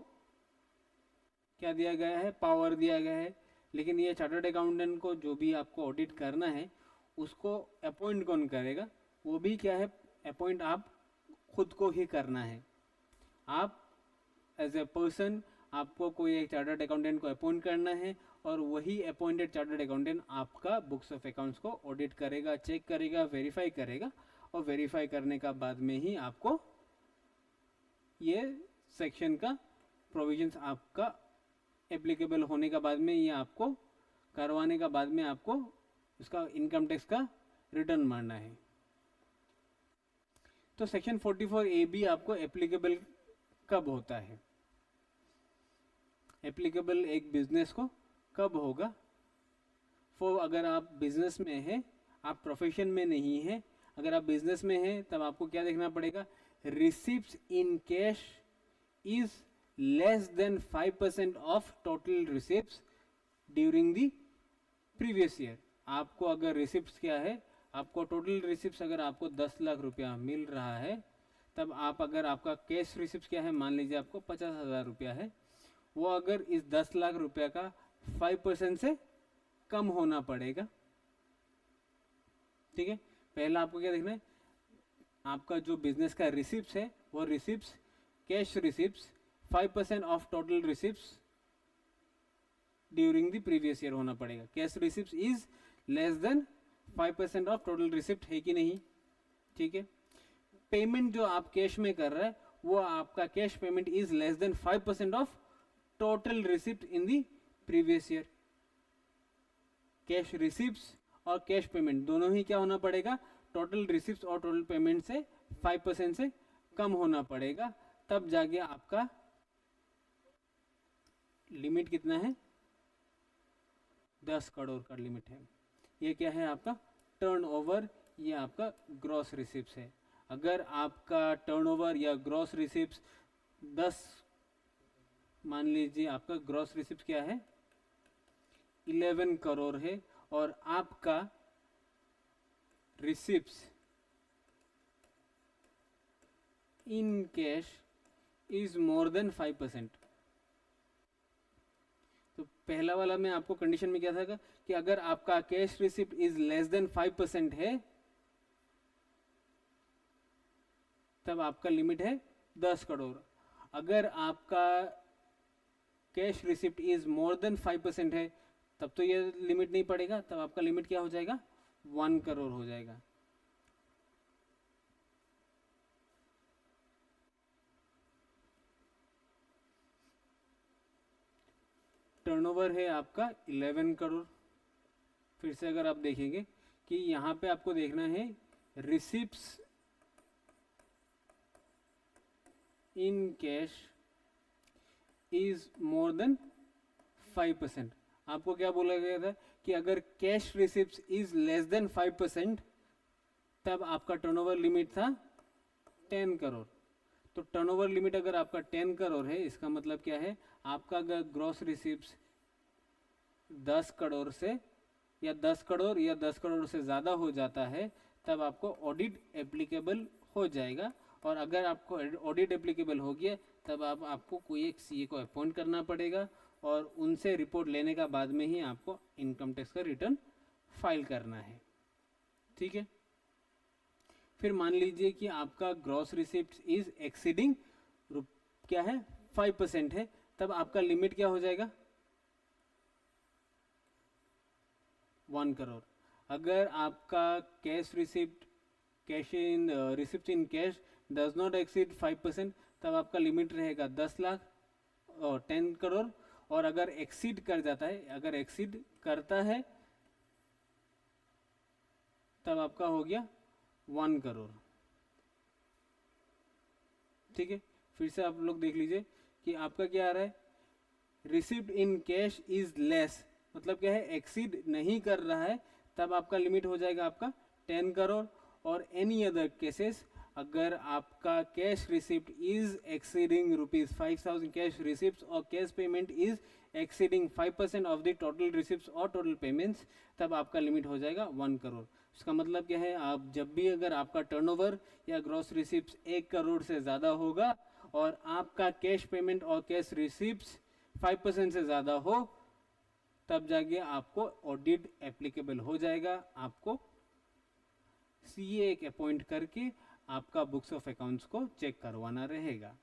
क्या दिया गया है, पावर दिया गया है। लेकिन ये चार्टर्ड अकाउंटेंट को जो भी आपको ऑडिट करना है उसको अपॉइंट कौन करेगा, वो भी क्या है, अपॉइंट आप खुद को ही करना है। आप एज ए पर्सन आपको कोई एक चार्टर्ड अकाउंटेंट को अपॉइंट करना है, और वही अपॉइंटेड चार्टर्ड अकाउंटेंट आपका बुक्स ऑफ अकाउंट्स को ऑडिट करेगा, चेक करेगा, वेरीफाई करेगा, और वेरीफाई करने का बाद में ही आपको ये सेक्शन का प्रोविजंस आपका एप्लीकेबल होने का बाद में, ये आपको करवाने का बाद में आपको उसका इनकम टैक्स का रिटर्न मारना है। तो सेक्शन 44A भी आपको एप्लीकेबल कब होता है, एप्लीकेबल एक बिजनेस को कब होगा, अगर आप बिजनेस में हैं, आप प्रोफेशन में नहीं हैं, अगर आप बिजनेस में हैं तब आपको क्या देखना पड़ेगा, receipts in cash is less than 5% of total receipts during the previous year. आपको अगर रिसिप्ट्स क्या है, आपको टोटल रिसिप्ट्स अगर आपको 10 लाख रुपया मिल रहा है, तब आप अगर आपका कैश रिसिप्ट्स क्या है, मान लीजिए आपको 50,000 रुपया है, वो अगर इस 10 लाख रुपया का 5% से कम होना पड़ेगा। ठीक है, पहला आपको क्या देखना है, आपका जो बिजनेस का रिसिप्ट्स है वो receipts, cash receipts 5% of total receipts during the previous year होना पड़ेगा। Cash receipts is less than 5% of total receipt है कि नहीं। ठीक है, पेमेंट जो आप कैश में कर रहे हैं वो आपका cash payment is less than 5% of total receipt in the previous year. Cash receipts और कैश पेमेंट दोनों ही क्या होना पड़ेगा, टोटल रिसिप्ट्स और टोटल पेमेंट से 5% से कम होना पड़ेगा, तब जाके आपका लिमिट कितना है, 10 करोड़ का लिमिट है। ये क्या है आपका टर्नओवर, ये आपका ग्रॉस रिसिप्ट्स है। अगर आपका टर्नओवर या ग्रॉस रिसिप्ट्स 10, मान लीजिए आपका ग्रॉस रिसिप्ट क्या है 11 करोड़ है, और आपका receipts in cash is more than 5%। तो पहला वाला में आपको कंडीशन में क्या था कि अगर आपका cash receipt is less than 5% है, तब आपका लिमिट है 10 करोड़। अगर आपका cash receipt is more than 5% है, तब तो ये लिमिट नहीं पड़ेगा, तब आपका लिमिट क्या हो जाएगा, 1 करोड़ हो जाएगा। टर्नओवर है आपका 11 करोड़। फिर से अगर आप देखेंगे कि यहाँ पे आपको देखना है receipts in cash is more than 5%। आपको क्या बोला गया था कि अगर cash receipts is less than 5%, तब आपका टर्नओवर लिमिट था 10 करोड़। तो टर्नओवर लिमिट अगर आपका 10 करोड़ है, इसका मतलब क्या है, आपका अगर ग्रॉस रिसिप्ट्स 10 करोड़ से या 10 करोड़ या 10 करोड़ से ज़्यादा हो जाता है, तब आपको ऑडिट एप्लीकेबल हो जाएगा। और अगर आपको ऑडिट एप्लीकेबल हो गया, तब आपको कोई एक सीए को अपॉइंट करना पड़ेगा, और उनसे रिपोर्ट लेने का बाद में ही आपको इनकम टैक्स का रिटर्न फाइल करना है। ठीक है, फिर मान लीजिए कि आपका ग्रॉस रिसिप्ट इज एक्सीडिंग क्या है 5% है, तब आपका लिमिट क्या हो जाएगा 1 करोड़। अगर आपका cash receipt cash in receipt in cash does not exceed 5%, तब आपका लिमिट रहेगा 10 लाख और 10 करोड़। और अगर एक्सीड कर जाता है, अगर एक्सीड करता है तब आपका हो गया 1 करोड़। ठीक है, फिर से आप लोग देख लीजिए कि आपका क्या आ रहा है, receipt in cash is less, मतलब क्या है एक्सीड नहीं कर रहा है, तब आपका लिमिट हो जाएगा आपका 10 करोड़। और एनी अदर केसेस, अगर आपका cash receipt is exceeding ₹5,000 cash receipt और cash payment is exceeding 5% of the total receipt और टोटल पेमेंट्स, तब आपका लिमिट हो जाएगा 1 करोड़। इसका मतलब क्या है, आप जब भी अगर आपका टर्नओवर या ग्रॉस रिसिप्ट 1 करोड़ से ज़्यादा होगा और आपका कैश पेमेंट और कैश रिसिप्ट 5% से ज़्यादा हो, तब जाके आपको ऑडिट एप्लीकेबल हो जाएगा। आपको सीए एक अपॉइंट करके आपका बुक्स ऑफ अकाउंट्स को चेक करवाना रहेगा।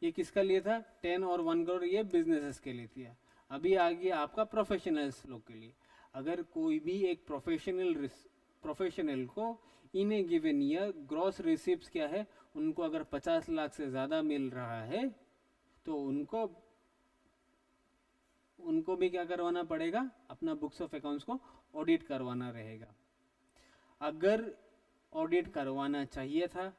ये किसका लिए था 10 और 1 करोड़, ये बिजनेसेस के लिए था। अभी आ गया आपका प्रोफेशनल्स लोग के लिए। अगर कोई भी एक प्रोफेशनल को इन ए गिवन ईयर ग्रॉस रिसिप्ट्स क्या है, उनको अगर 50 लाख से ज़्यादा मिल रहा है तो उनको भी क्या करवाना पड़ेगा, अपना बुक्स ऑफ अकाउंट्स को ऑडिट करवाना रहेगा। अगर ऑडिट करवाना चाहिए था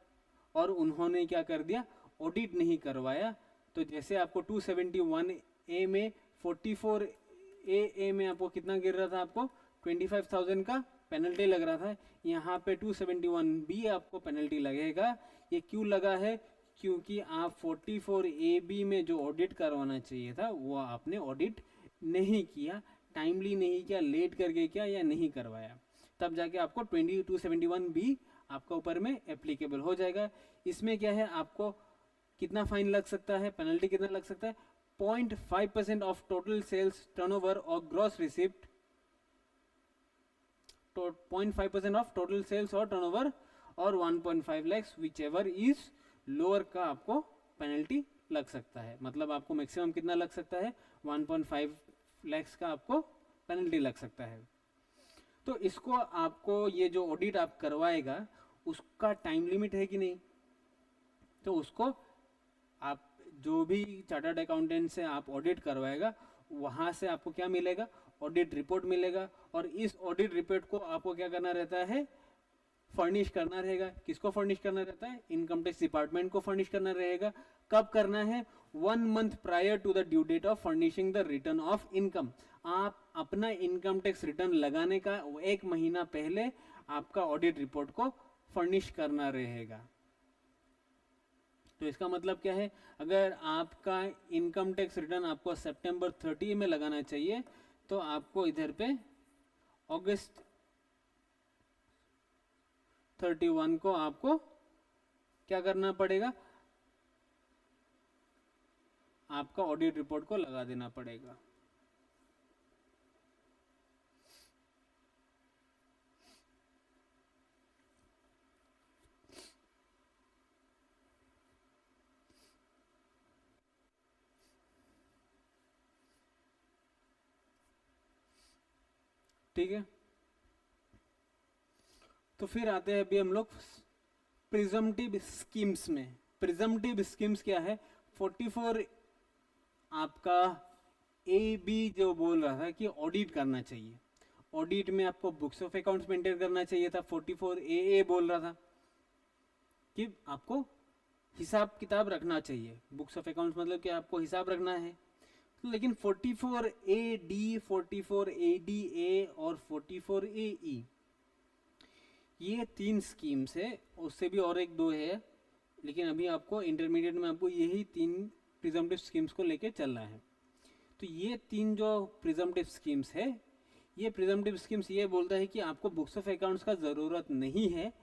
और उन्होंने क्या कर दिया, ऑडिट नहीं करवाया, तो जैसे आपको 271A में 44AA में आपको कितना गिर रहा था, आपको 25,000 का पेनल्टी लग रहा था, यहाँ पे 271B आपको पेनल्टी लगेगा। ये क्यों लगा है, क्योंकि आप 44AB में जो ऑडिट करवाना चाहिए था वो आपने ऑडिट नहीं किया, टाइमली नहीं किया, लेट करके किया या नहीं करवाया, तब जाके आपको 271B आपका ऊपर में एप्लीकेबल हो जाएगा। इसमें क्या है, आपको कितना फाइन लग सकता है, पेनल्टी कितना लग सकता है, 0.5% ऑफ टोटल सेल्स टर्नओवर और gross receipt, 0.5% of total sales और टर्नओवर और 1.5 lakh whichever is lower का आपको पेनल्टी लग सकता है। मतलब आपको मैक्सिमम कितना लग सकता है, 1.5 लाख का आपको पेनल्टी लग सकता है। तो इसको आपको ये जो ऑडिट आप करवाएगा उसका टाइम लिमिट है कि नहीं, तो उसको आप जो भी चार्टर्ड अकाउंटेंट से आप ऑडिट करवाएगा वहाँ से आपको क्या मिलेगा, ऑडिट रिपोर्ट मिलेगा। और इस ऑडिट रिपोर्ट को आपको क्या करना रहता है, फर्निश करना रहेगा। किसको फर्निश करना रहता है, इनकम टैक्स डिपार्टमेंट को फर्निश करना रहेगा। कब करना है, 1 month prior to the due date of furnishing the return of income. आप अपना इनकम टैक्स रिटर्न लगाने का 1 महीना पहले आपका ऑडिट रिपोर्ट को फर्निश करना रहेगा। तो इसका मतलब क्या है, अगर आपका इनकम टैक्स रिटर्न आपको सितंबर 30 में लगाना चाहिए, तो आपको इधर पे अगस्त 31 को आपको क्या करना पड़ेगा, आपका ऑडिट रिपोर्ट को लगा देना पड़ेगा। ठीक है, तो फिर आते हैं अभी हम लोग प्रिजम्पटिव स्कीम्स में। प्रिजम्पटिव स्कीम्स क्या है, 44 आपका ए बी जो बोल रहा था कि ऑडिट करना चाहिए, ऑडिट में आपको बुक्स ऑफ अकाउंट्स मेंटेन करना चाहिए था। 44AA बोल रहा था कि आपको हिसाब किताब रखना चाहिए, बुक्स ऑफ अकाउंट्स मतलब कि आपको हिसाब रखना है। लेकिन 44AD, 44ADA और 44AE ये 3 स्कीम्स है, उससे भी और 1-2 है, लेकिन अभी आपको इंटरमीडिएट में आपको यही 3 प्रिजम्पटिव स्कीम्स को लेके चलना है। तो ये 3 जो प्रिजम्पटिव स्कीम्स है, ये प्रिजम्पटिव स्कीम्स ये बोलता है कि आपको बुक्स ऑफ अकाउंट्स का ज़रूरत नहीं है,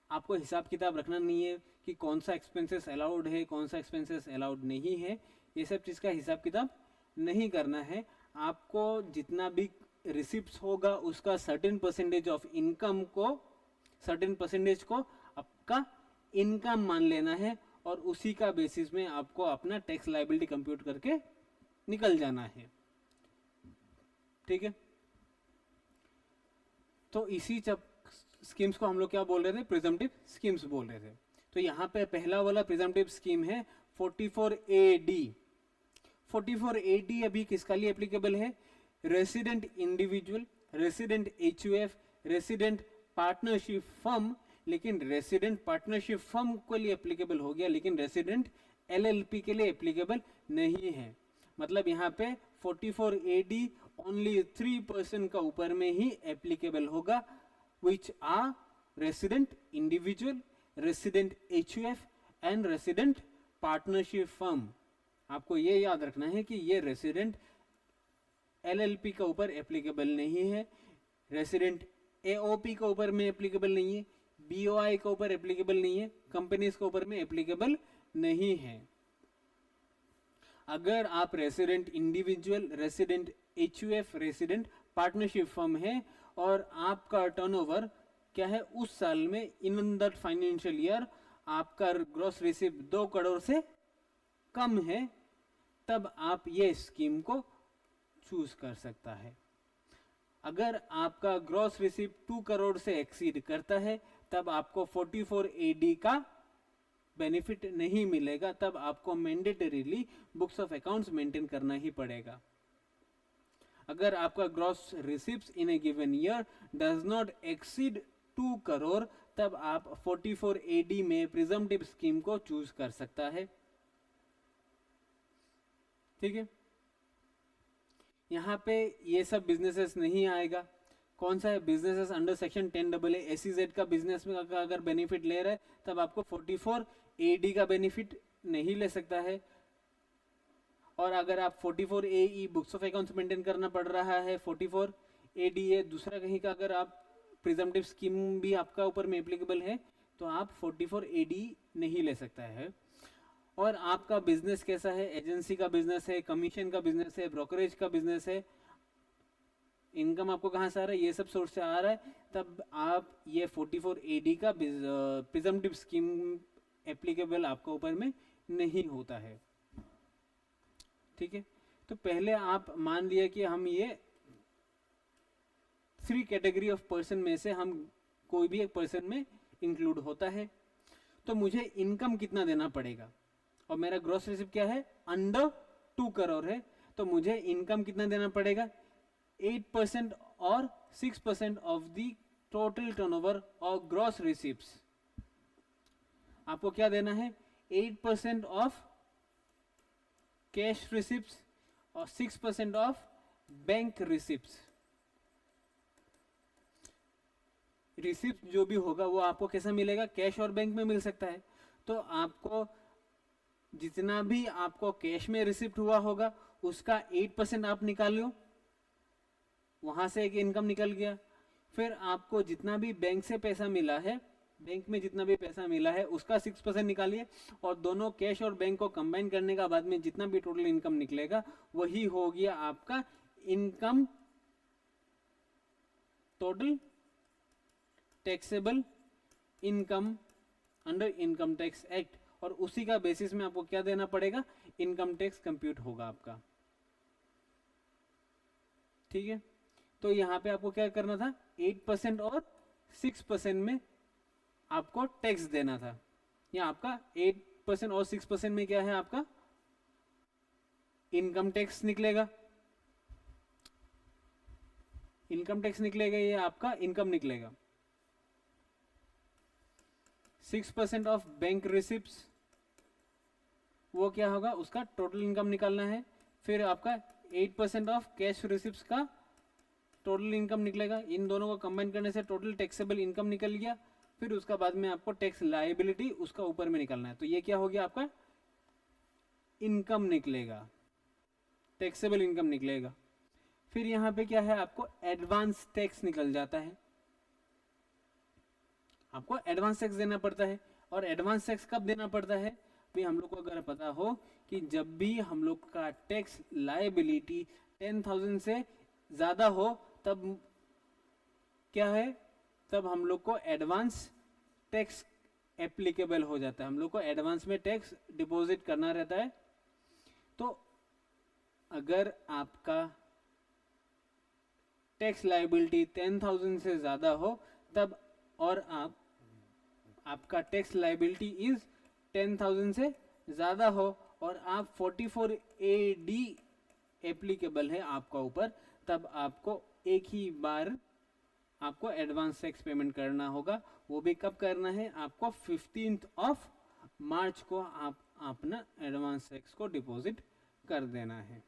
आपको हिसाब किताब रखना नहीं है कि कौन सा एक्सपेंसेस अलाउड है, कौन सा एक्सपेंसेस अलाउड नहीं है, ये सब चीज़ का हिसाब किताब नहीं करना है। आपको जितना भी रिसिप्ट्स होगा उसका सर्टेन परसेंटेज ऑफ इनकम को, सर्टेन परसेंटेज को आपका इनकम मान लेना है और उसी का बेसिस में आपको अपना टैक्स लायबिलिटी कंप्यूट करके निकल जाना है। ठीक है, तो इसी स्कीम्स को हम लोग क्या बोल रहे थे, प्रिजम्पटिव स्कीम्स बोल रहे थे। तो यहाँ पे पहला वाला प्रिजम्पटिव स्कीम है 44AD। 44AD अभी किसका लिए एप्लीकेबल है, resident individual, resident HUF, resident partnership firm, लेकिन रेसिडेंट पार्टनरशिप फर्म के लिए एप्लीकेबल हो गया, लेकिन रेसिडेंट LLP के लिए एप्लीकेबल नहीं है। मतलब यहाँ पे 44AD ओनली 3% का ऊपर में ही एप्लीकेबल होगा, which are resident individual, resident HUF and resident partnership firm। आपको ये याद रखना है कि ये रेसिडेंट LLP का ऊपर एप्लीकेबल नहीं है, रेसिडेंट AOP का ऊपर में एप्लीकेबल नहीं है, BOI का ऊपर एप्लीकेबल नहीं है, कंपनीज के ऊपर में एप्लीकेबल नहीं है। अगर आप resident individual, resident HUF, resident partnership firm है और आपका टर्नओवर क्या है उस साल में, इन दैट फाइनेंशियल ईयर आपका ग्रॉस रिसीव 2 करोड़ से कम है, तब आप ये स्कीम को चूज कर सकता है। अगर आपका ग्रॉस रिसीव 2 करोड़ से एक्सीड करता है तब आपको 44AD का बेनिफिट नहीं मिलेगा, तब आपको mandatorily books of accounts maintain करना ही पड़ेगा। अगर आपका gross receipts in A given year does not exceed 2 crore तब आप 44AD में प्रिजम्पटिव स्कीम को चूज कर सकता है। ठीक है, यहाँ पे ये सब बिजनेसेस नहीं आएगा। कौन सा है, businesses under section 10AA SEZ का बिजनेस में अगर बेनिफिट ले रहा है तब आपको 44AD का बेनिफिट नहीं ले सकता है। और अगर आप 44AE books of accounts maintain करना पड़ रहा है, 44ADA दूसरा कहीं का अगर आप प्रिजम्पटिव स्कीम भी आपका ऊपर में एप्लीकेबल है तो आप 44AD नहीं ले सकता है। और आपका बिजनेस कैसा है, एजेंसी का बिजनेस है, कमीशन का बिजनेस है, ब्रोकरेज का बिजनेस है, इनकम आपको कहाँ से आ रहा है, ये सब सोर्स से आ रहा है, तब आप ये 44AD का प्रिजम्पटिव स्कीम एप्लीकेबल आपका ऊपर में नहीं होता है। ठीक है, तो पहले आप मान लिया कि हम ये 3 कैटेगरी ऑफ पर्सन में से हम कोई भी एक पर्सन में इंक्लूड होता है। तो मुझे इनकम कितना देना पड़ेगा, और मेरा ग्रॉस रिसीव क्या है, अंडर 2 करोड़ है, तो मुझे इनकम कितना देना पड़ेगा, 8% और 6% ऑफ द टोटल टर्नओवर और ग्रॉस रिसीप्ट्स। आपको क्या देना है, 8% ऑफ कैश रिसिप्ट्स और 6% ऑफ बैंक रिसिप्ट्स। रिसिप्ट जो भी होगा वो आपको कैसा मिलेगा, कैश और बैंक में मिल सकता है। तो आपको जितना भी आपको कैश में रिसिप्ट हुआ होगा उसका 8% आप निकाल लो, वहां से एक इनकम निकल गया। फिर आपको जितना भी बैंक से पैसा मिला है, बैंक में जितना भी पैसा मिला है उसका 6% निकालिए, और दोनों कैश और बैंक को कंबाइन करने का बाद में जितना भी टोटल इनकम निकलेगा वही हो गया आपका income, total taxable income under income tax act. और उसी का बेसिस में आपको क्या देना पड़ेगा, इनकम टैक्स कंप्यूट होगा आपका। ठीक है, तो यहाँ पे आपको क्या करना था, 8% और 6% में आपको टैक्स देना था। यहाँ आपका 8% और 6% में क्या है, आपका इनकम टैक्स निकलेगा, इनकम टैक्स निकलेगा, ये आपका इनकम निकलेगा। 6% ऑफ बैंक रिसिप्ट्स, वो क्या होगा, उसका टोटल इनकम निकालना है। फिर आपका 8% ऑफ कैश रिसिप्ट्स का टोटल इनकम निकलेगा। इन दोनों को कंबाइन करने से टोटल टैक्सेबल इनकम निकल गया। फिर उसका बाद में आपको टैक्स लायबिलिटी उसका ऊपर में निकालना है। तो ये क्या हो गया, आपका इनकम निकलेगा, टैक्सेबल इनकम निकलेगा। फिर यहाँ पे क्या है, आपको एडवांस टैक्स निकल जाता है, आपको एडवांस टैक्स देना पड़ता है। और एडवांस टैक्स कब देना पड़ता है, भी हम लोग को अगर पता हो कि जब भी हम लोग का टैक्स लायबिलिटी 10,000 से ज़्यादा हो तब क्या है, तब हम लोग को एडवांस टैक्स एप्लीकेबल हो जाता है, हम लोग को एडवांस में टैक्स डिपॉजिट करना रहता है। तो अगर आपका टैक्स लायबिलिटी 10,000 से ज़्यादा हो तब, और आपका टैक्स लायबिलिटी इज 10,000 से ज़्यादा हो और आप 44AD एप्लीकेबल है आपका ऊपर, तब आपको एक ही बार आपको एडवांस टैक्स पेमेंट करना होगा। वो भी कब करना है, आपको 15 मार्च को आप अपना एडवांस टैक्स को डिपॉजिट कर देना है।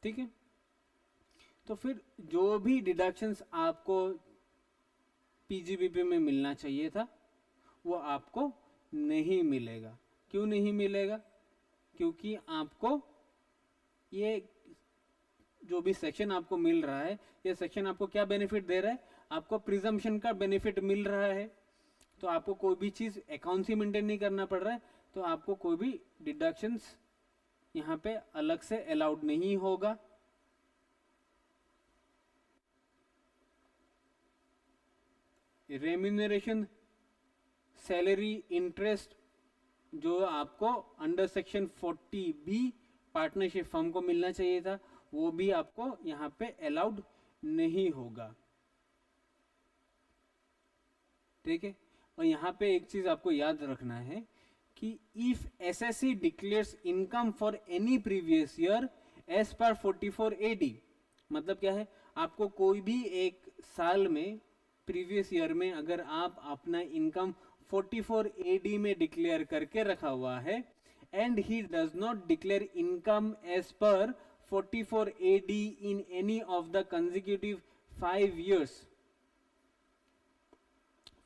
ठीक है, तो फिर जो भी डिडक्शंस आपको पीजीबीपी में मिलना चाहिए था वो आपको नहीं मिलेगा। क्यों नहीं मिलेगा, क्योंकि आपको ये जो भी सेक्शन आपको मिल रहा है, ये सेक्शन आपको क्या बेनिफिट दे रहा है, आपको प्रिजम्पशन का बेनिफिट मिल रहा है। तो आपको कोई भी चीज़ अकाउंट ही मेंटेन नहीं करना पड़ रहा है, तो आपको कोई भी डिडक्शंस यहाँ पे अलग से अलाउड नहीं होगा। रेम्यूनरेशन, सैलरी, इंटरेस्ट जो आपको under section 40B partnership firm को मिलना चाहिए था, वो भी आपको यहाँ पे अलाउड नहीं होगा। ठीक है, और यहाँ पे एक चीज आपको याद रखना है कि if assessee declares income for any previous year as per 44AD, मतलब क्या है, आपको कोई भी एक साल में प्रीवियस ईयर में अगर आप अपना इनकम 44AD में डिक्लेयर करके रखा हुआ है and he does not declare income as per 44AD in any of the consecutive 5 years,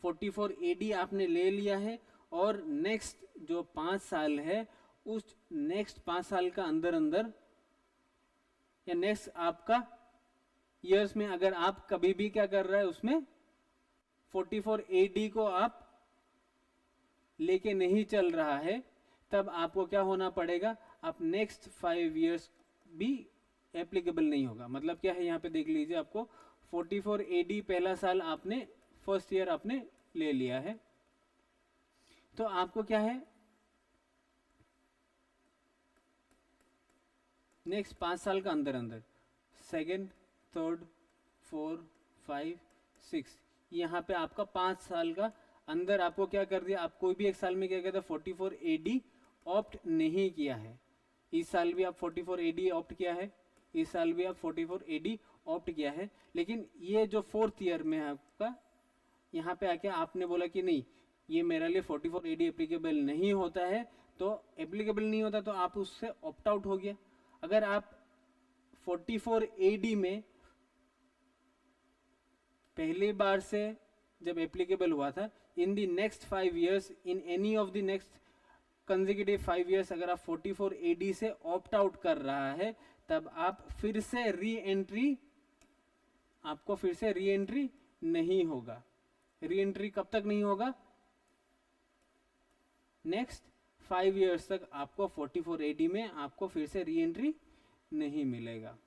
44AD आपने ले लिया है और नेक्स्ट जो 5 साल है उस नेक्स्ट 5 साल का अंदर अंदर या नेक्स्ट आपका ईयर्स में अगर आप कभी भी क्या कर रहा है उसमें 44AD को आप लेके नहीं चल रहा है, तब आपको क्या होना पड़ेगा, आप नेक्स्ट 5 years भी एप्लीकेबल नहीं होगा। मतलब क्या है, यहाँ पे देख लीजिए, आपको 44AD पहला साल आपने फर्स्ट ईयर आपने ले लिया है, तो आपको क्या है, नेक्स्ट 5 साल का अंदर अंदर सेकेंड, थर्ड, 4, 5, 6, यहाँ पे आपका 5 साल का अंदर आपको क्या कर दिया, आप कोई भी एक साल में क्या कहते हैं 44AD ऑप्ट नहीं किया है। इस साल भी आप 44AD ऑप्ट किया है, इस साल भी आप 44AD ऑप्ट किया है, लेकिन ये जो 4th ईयर में आपका यहाँ पे आके आपने बोला कि नहीं ये मेरे लिए 44AD एप्लीकेबल नहीं होता है, तो एप्लीकेबल नहीं होता तो आप उससे ऑप्ट आउट हो गया। अगर आप 44AD में पहली बार से जब एप्लीकेबल हुआ था, in the next 5 years, in any of the next consecutive 5 years अगर आप 44AD से ऑप्ट आउट कर रहा है, तब आप फिर से री एंट्री, आपको फिर से री एंट्री नहीं होगा। री एंट्री कब तक नहीं होगा, नेक्स्ट 5 years तक आपको 44AD में आपको फिर से री एंट्री नहीं मिलेगा।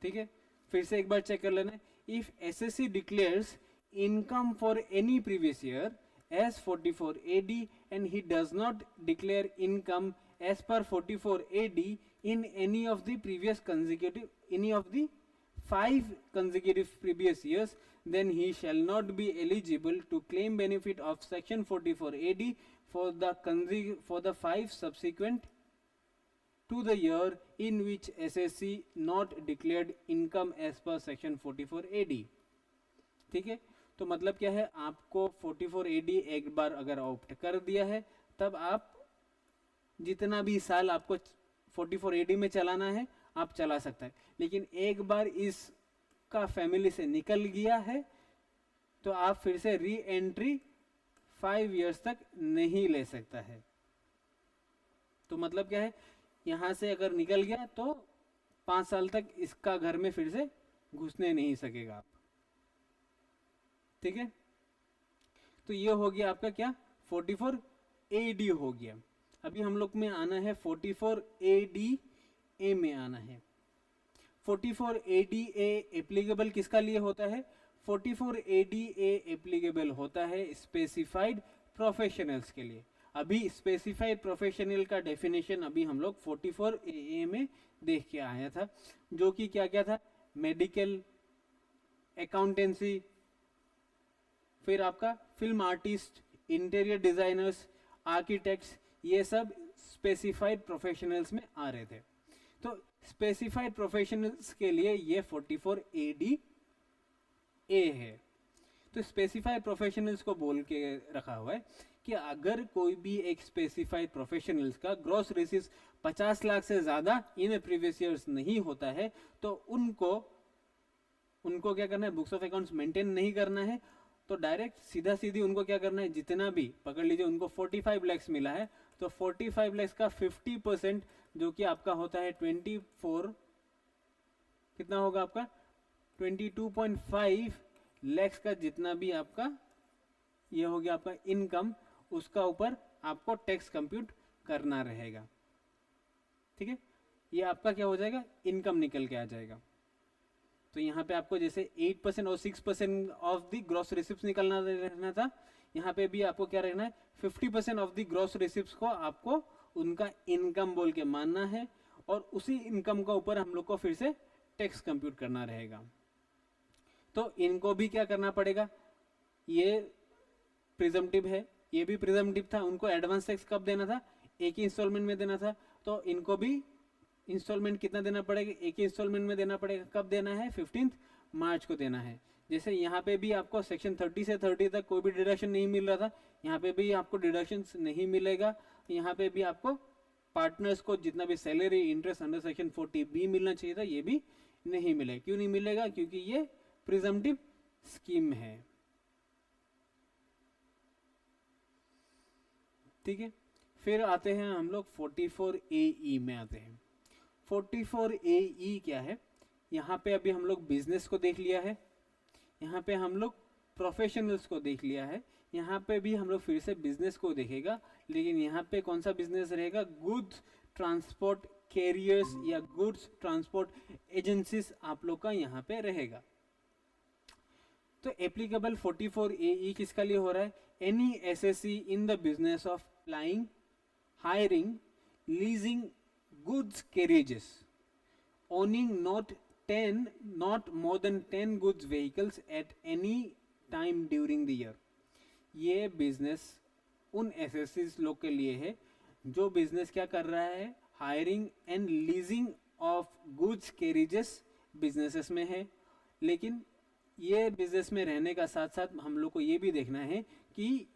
ठीक है, फिर से एक बार चेक कर लेना, if assessee declares income for any previous year as 44AD and he does not declare income as per 44AD in any of the previous consecutive, any of the 5 consecutive previous years, then he shall not be eligible to claim benefit of section 44AD for the 5 subsequent to the year in which SSC not declared income as per section 44AD। ठीक है, तो मतलब क्या है, आपको 44AD एक बार अगर opt कर दिया है, तब आप जितना भी साल आपको 44AD में चलाना है आप चला सकता है, लेकिन एक बार इसका फैमिली से निकल गया है तो आप फिर से री एंट्री 5 years तक नहीं ले सकता है। तो मतलब क्या है, यहां से अगर निकल गया तो 5 साल तक इसका घर में फिर से घुसने नहीं सकेगा आप। ठीक है, तो ये हो गया आपका क्या, 44AD हो गया। अभी हम लोग में आना है 44AD ए में आना है। 44 ADA एप्लीकेबल किसका लिए होता है? 44 ADA एप्लीकेबल होता है स्पेसिफाइड प्रोफेशनल्स के लिए। अभी स्पेसिफाइड प्रोफेशनल का डेफिनेशन अभी हम लोग 44 AA में देख के आया था, जो कि क्या क्या था? मेडिकल, अकाउंटेंसी, फिर आपका film artist, interior designers, architects, ये सब स्पेसिफाइड प्रोफेशनल्स में आ रहे थे। तो स्पेसिफाइड प्रोफेशनल्स के लिए ये 44 ADA है। तो स्पेसिफाइड प्रोफेशनल्स को बोल के रखा हुआ है कि अगर कोई भी एक स्पेसिफाइड प्रोफेशनल्स का ग्रॉस रिसीव्स 50 लाख से ज्यादा इन प्रीवियस ईयर्स नहीं होता है, तो उनको क्या करना है? बुक्स ऑफ अकाउंट्स मेंटेन नहीं करना है, तो डायरेक्ट सीधा सीधी उनको क्या करना है? जितना भी पकड़ लीजिए, उनको 45 लैक्स मिला है, तो 45 लैक्स का 50% जो कि आपका होता है 24, कितना होगा आपका? 22.5 लैक्स का जितना भी आपका ये हो गया आपका इनकम, उसका ऊपर आपको टैक्स कंप्यूट करना रहेगा। ठीक है, ये आपका क्या हो जाएगा? इनकम निकल के आ जाएगा। तो यहाँ पे आपको जैसे 8% और 6% ऑफ द ग्रॉस रिसिप्ट निकलना रहना था, यहाँ पे भी आपको क्या रहना है? 50% ऑफ द ग्रॉस रिसिप्ट को आपको उनका इनकम बोल के मानना है, और उसी इनकम का ऊपर हम लोग को फिर से टैक्स कंप्यूट करना रहेगा। तो इनको भी क्या करना पड़ेगा? ये प्रिजम्पटिव है, ये भी प्रिजम्पटिव था, उनको एडवांस टैक्स कब देना था? एक ही इंस्टॉलमेंट में देना था, तो इनको भी इंस्टॉलमेंट कितना देना पड़ेगा? एक ही इंस्टॉलमेंट में देना पड़ेगा। कब देना है? 15 मार्च को देना है। जैसे यहाँ पे भी आपको सेक्शन 30 से 30 तक कोई भी डिडक्शन नहीं मिल रहा था, यहाँ पे भी आपको डिडक्शन नहीं मिलेगा। यहाँ पे भी आपको पार्टनर्स को जितना भी salary, interest under section 40B मिलना चाहिए था, ये भी नहीं मिलेगा। क्यों नहीं मिलेगा? क्योंकि ये प्रिजम्पटिव स्कीम है। ठीक है, फिर आते हैं हम लोग 44 AE में आते हैं। 44 AE क्या है? यहाँ पे अभी हम लोग बिजनेस को देख लिया है, यहाँ पे हम लोग प्रोफेशनल्स को देख लिया है, यहाँ पे भी हम लोग फिर से बिजनेस को देखेगा, लेकिन यहाँ पे कौन सा बिजनेस रहेगा? गुड्स ट्रांसपोर्ट कैरियर्स या गुड्स ट्रांसपोर्ट एजेंसीज आप लोग का यहाँ पे रहेगा। तो एप्लीकेबल 44 AE किसका लिए हो रहा है? Any assessee in the business of flying, hiring, leasing goods carriages, owning not more than 10 goods vehicles at any time during the year। ये बिजनेस उन एसएससीज लोग के लिए है जो बिजनेस क्या कर रहा है? Hiring and leasing of goods carriages businesses में है। लेकिन ये बिजनेस में रहने का साथ साथ हम लोग को ये भी देखना है कि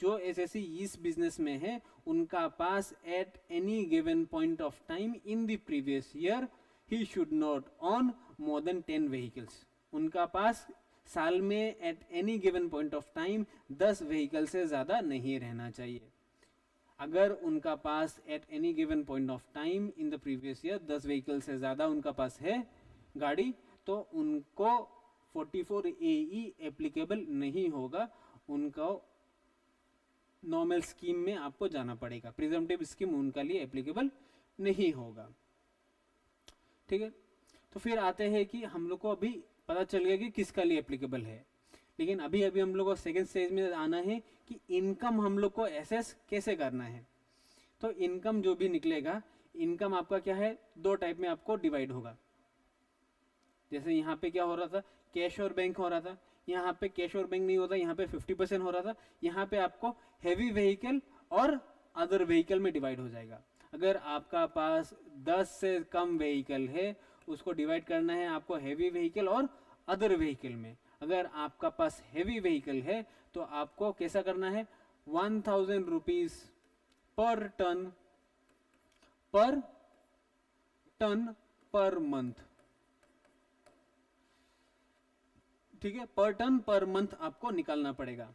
जो एसएससी इस बिजनेस में है, उनका पास at any given point of time in the previous year ही should not own more than 10 vehicles. उनका पास साल में at any given point of time 10 vehicle से ज्यादा नहीं रहना चाहिए। अगर उनका पास at any given point of time in the previous year 10 vehicle से ज्यादा उनका पास है गाड़ी, तो उनको 44 AE एप्लीकेबल नहीं होगा, उनको नॉर्मल स्कीम में आपको जाना पड़ेगा। प्रिजम्पटिव स्कीम उनका लिए एप्लीकेबल नहीं होगा। ठीक है, तो फिर आते हैं कि हम लोग को अभी पता चल गया कि किसका लिए एप्लीकेबल है, लेकिन अभी हम लोग को सेकेंड स्टेज में आना है कि इनकम हम लोग को एसेस कैसे करना है। तो इनकम जो भी निकलेगा, इनकम आपका क्या है? दो टाइप में आपको डिवाइड होगा। जैसे यहाँ पे क्या हो रहा था? कैश और बैंक हो रहा था, यहाँ पे कैश और बैंक नहीं होता, यहाँ पे 50% हो रहा था। यहाँ पे आपको हैवी व्हीकल और अदर व्हीकल में डिवाइड हो जाएगा। अगर आपका पास 10 से कम व्हीकल है, उसको डिवाइड करना है आपको हैवी व्हीकल और अदर व्हीकल में। अगर आपका पास हैवी व्हीकल है तो आपको कैसा करना है? 1000 rupees per ton per month. ठीक है, पर टन पर मंथ आपको निकालना पड़ेगा।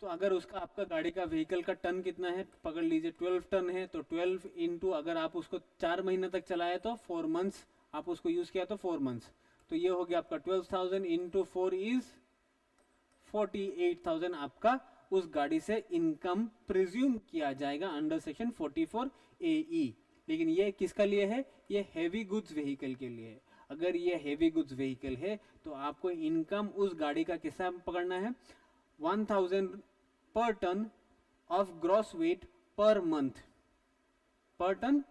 तो अगर उसका आपका गाड़ी का व्हीकल का टन कितना है? पकड़ लीजिए 12 टन है, तो 12 इंटू अगर आप उसको 4 महीने तक चलाए तो 4 मंथ्स आप उसको यूज किया तो 4 मंथ्स, तो ये हो गया आपका 12,000 इंटू 4 इज 48,000 आपका उस गाड़ी से इनकम प्रिज्यूम किया जाएगा अंडर सेक्शन 44 AE। लेकिन ये किसका लिए है? ये हैवी गुड्स व्हीकल के लिए है। अगर ये हैवी गुड्स व्हीकल है तो आपको इनकम उस गाड़ी का कितना पकड़ना है, 1000 per ton of gross weight per month, per ton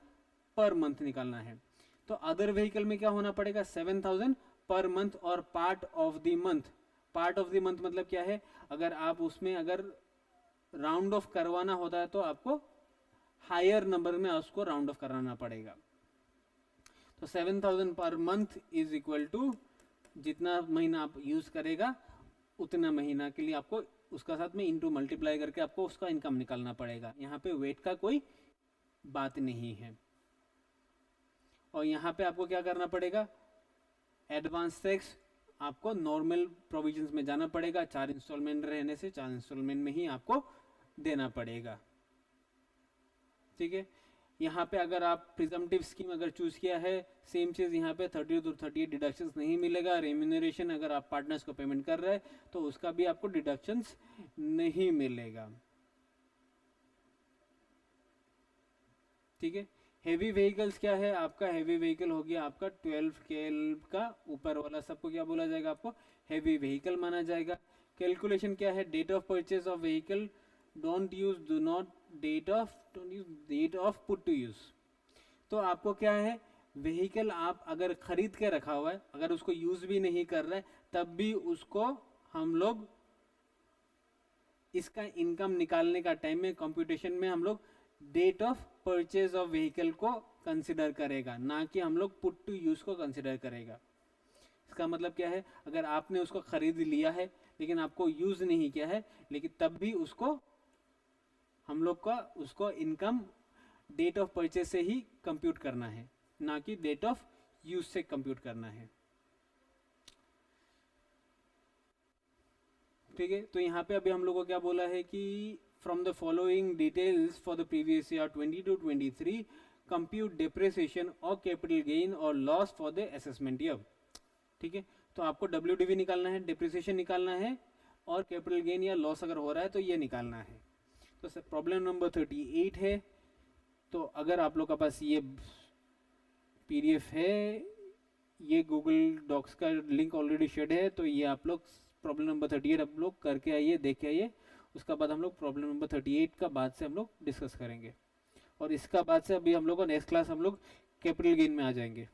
per month निकालना है। तो अदर व्हीकल में क्या होना पड़ेगा, 7000 पर मंथ और part of the month. Part of the month मतलब क्या है, अगर आप उसमें अगर राउंड ऑफ करवाना होता है तो आपको हायर नंबर में उसको राउंड ऑफ कराना पड़ेगा। तो 7000 per month is equal to जितना महीना आप यूज करेगा उतना महीना के लिए आपको उसका साथ में इंटू मल्टीप्लाई करके आपको उसका इनकम निकालना पड़ेगा। यहाँ पे वेट का कोई बात नहीं है। और यहाँ पे आपको क्या करना पड़ेगा, एडवांस टैक्स आपको नॉर्मल प्रोविजंस में जाना पड़ेगा। 4 इंस्टॉलमेंट रहने से 4 इंस्टॉलमेंट में ही आपको देना पड़ेगा। ठीक है, यहाँ पे अगर आप प्रिजम्पटिव स्कीम अगर चूज किया है, सेम चीज यहाँ पे 30 to 38 डिडक्शंस नहीं मिलेगा। रेम्यूनरेशन अगर आप पार्टनर्स को पेमेंट कर रहे हैं तो उसका भी आपको डिडक्शंस नहीं मिलेगा। ठीक है, हेवी व्हीकल्स क्या है आपका, हेवी व्हीकल हो गया आपका 12 KL का ऊपर वाला, सबको क्या बोला जाएगा, आपको हेवी व्हीकल माना जाएगा। कैलकुलेशन क्या है, date of purchase of vehicle, don't use, do not date of put to use. तो आपको क्या है, व्हीकल आप अगर खरीद के रखा हुआ है, अगर उसको यूज भी नहीं कर रहे तब भी उसको हम लोग इसका इनकम निकालने का टाइम में कंप्यूटेशन में हम लोग date of purchase of vehicle को कंसिडर करेगा, ना कि हम लोग पुट टू यूज को कंसिडर करेगा। इसका मतलब क्या है, अगर आपने उसको खरीद लिया है लेकिन आपको यूज नहीं किया है, लेकिन तब भी उसको हम लोग का उसको इनकम डेट ऑफ परचेज से ही कंप्यूट करना है, ना कि डेट ऑफ यूज से कंप्यूट करना है। ठीक है, तो यहाँ पे अभी हम लोग को क्या बोला है कि from the following details for the previous year 20 to 23 compute depreciation और कैपिटल गेन और loss for the assessment year. ठीक है, तो आपको WDV निकालना है, डिप्रिसिएशन निकालना है और कैपिटल गेन या लॉस अगर हो रहा है तो ये निकालना है। तो सर प्रॉब्लम नंबर 38 है। तो अगर आप लोग का पास ये PDF है, ये गूगल डॉक्स का लिंक ऑलरेडी शेड है, तो ये आप लोग प्रॉब्लम नंबर 38 आप लोग करके आइए, देख के आइए। उसका बाद हम लोग प्रॉब्लम नंबर 38 का बाद से हम लोग डिस्कस करेंगे। और इसका बाद से अभी हम लोग को नेक्स्ट क्लास हम लोग कैपिटल गेन में आ जाएंगे।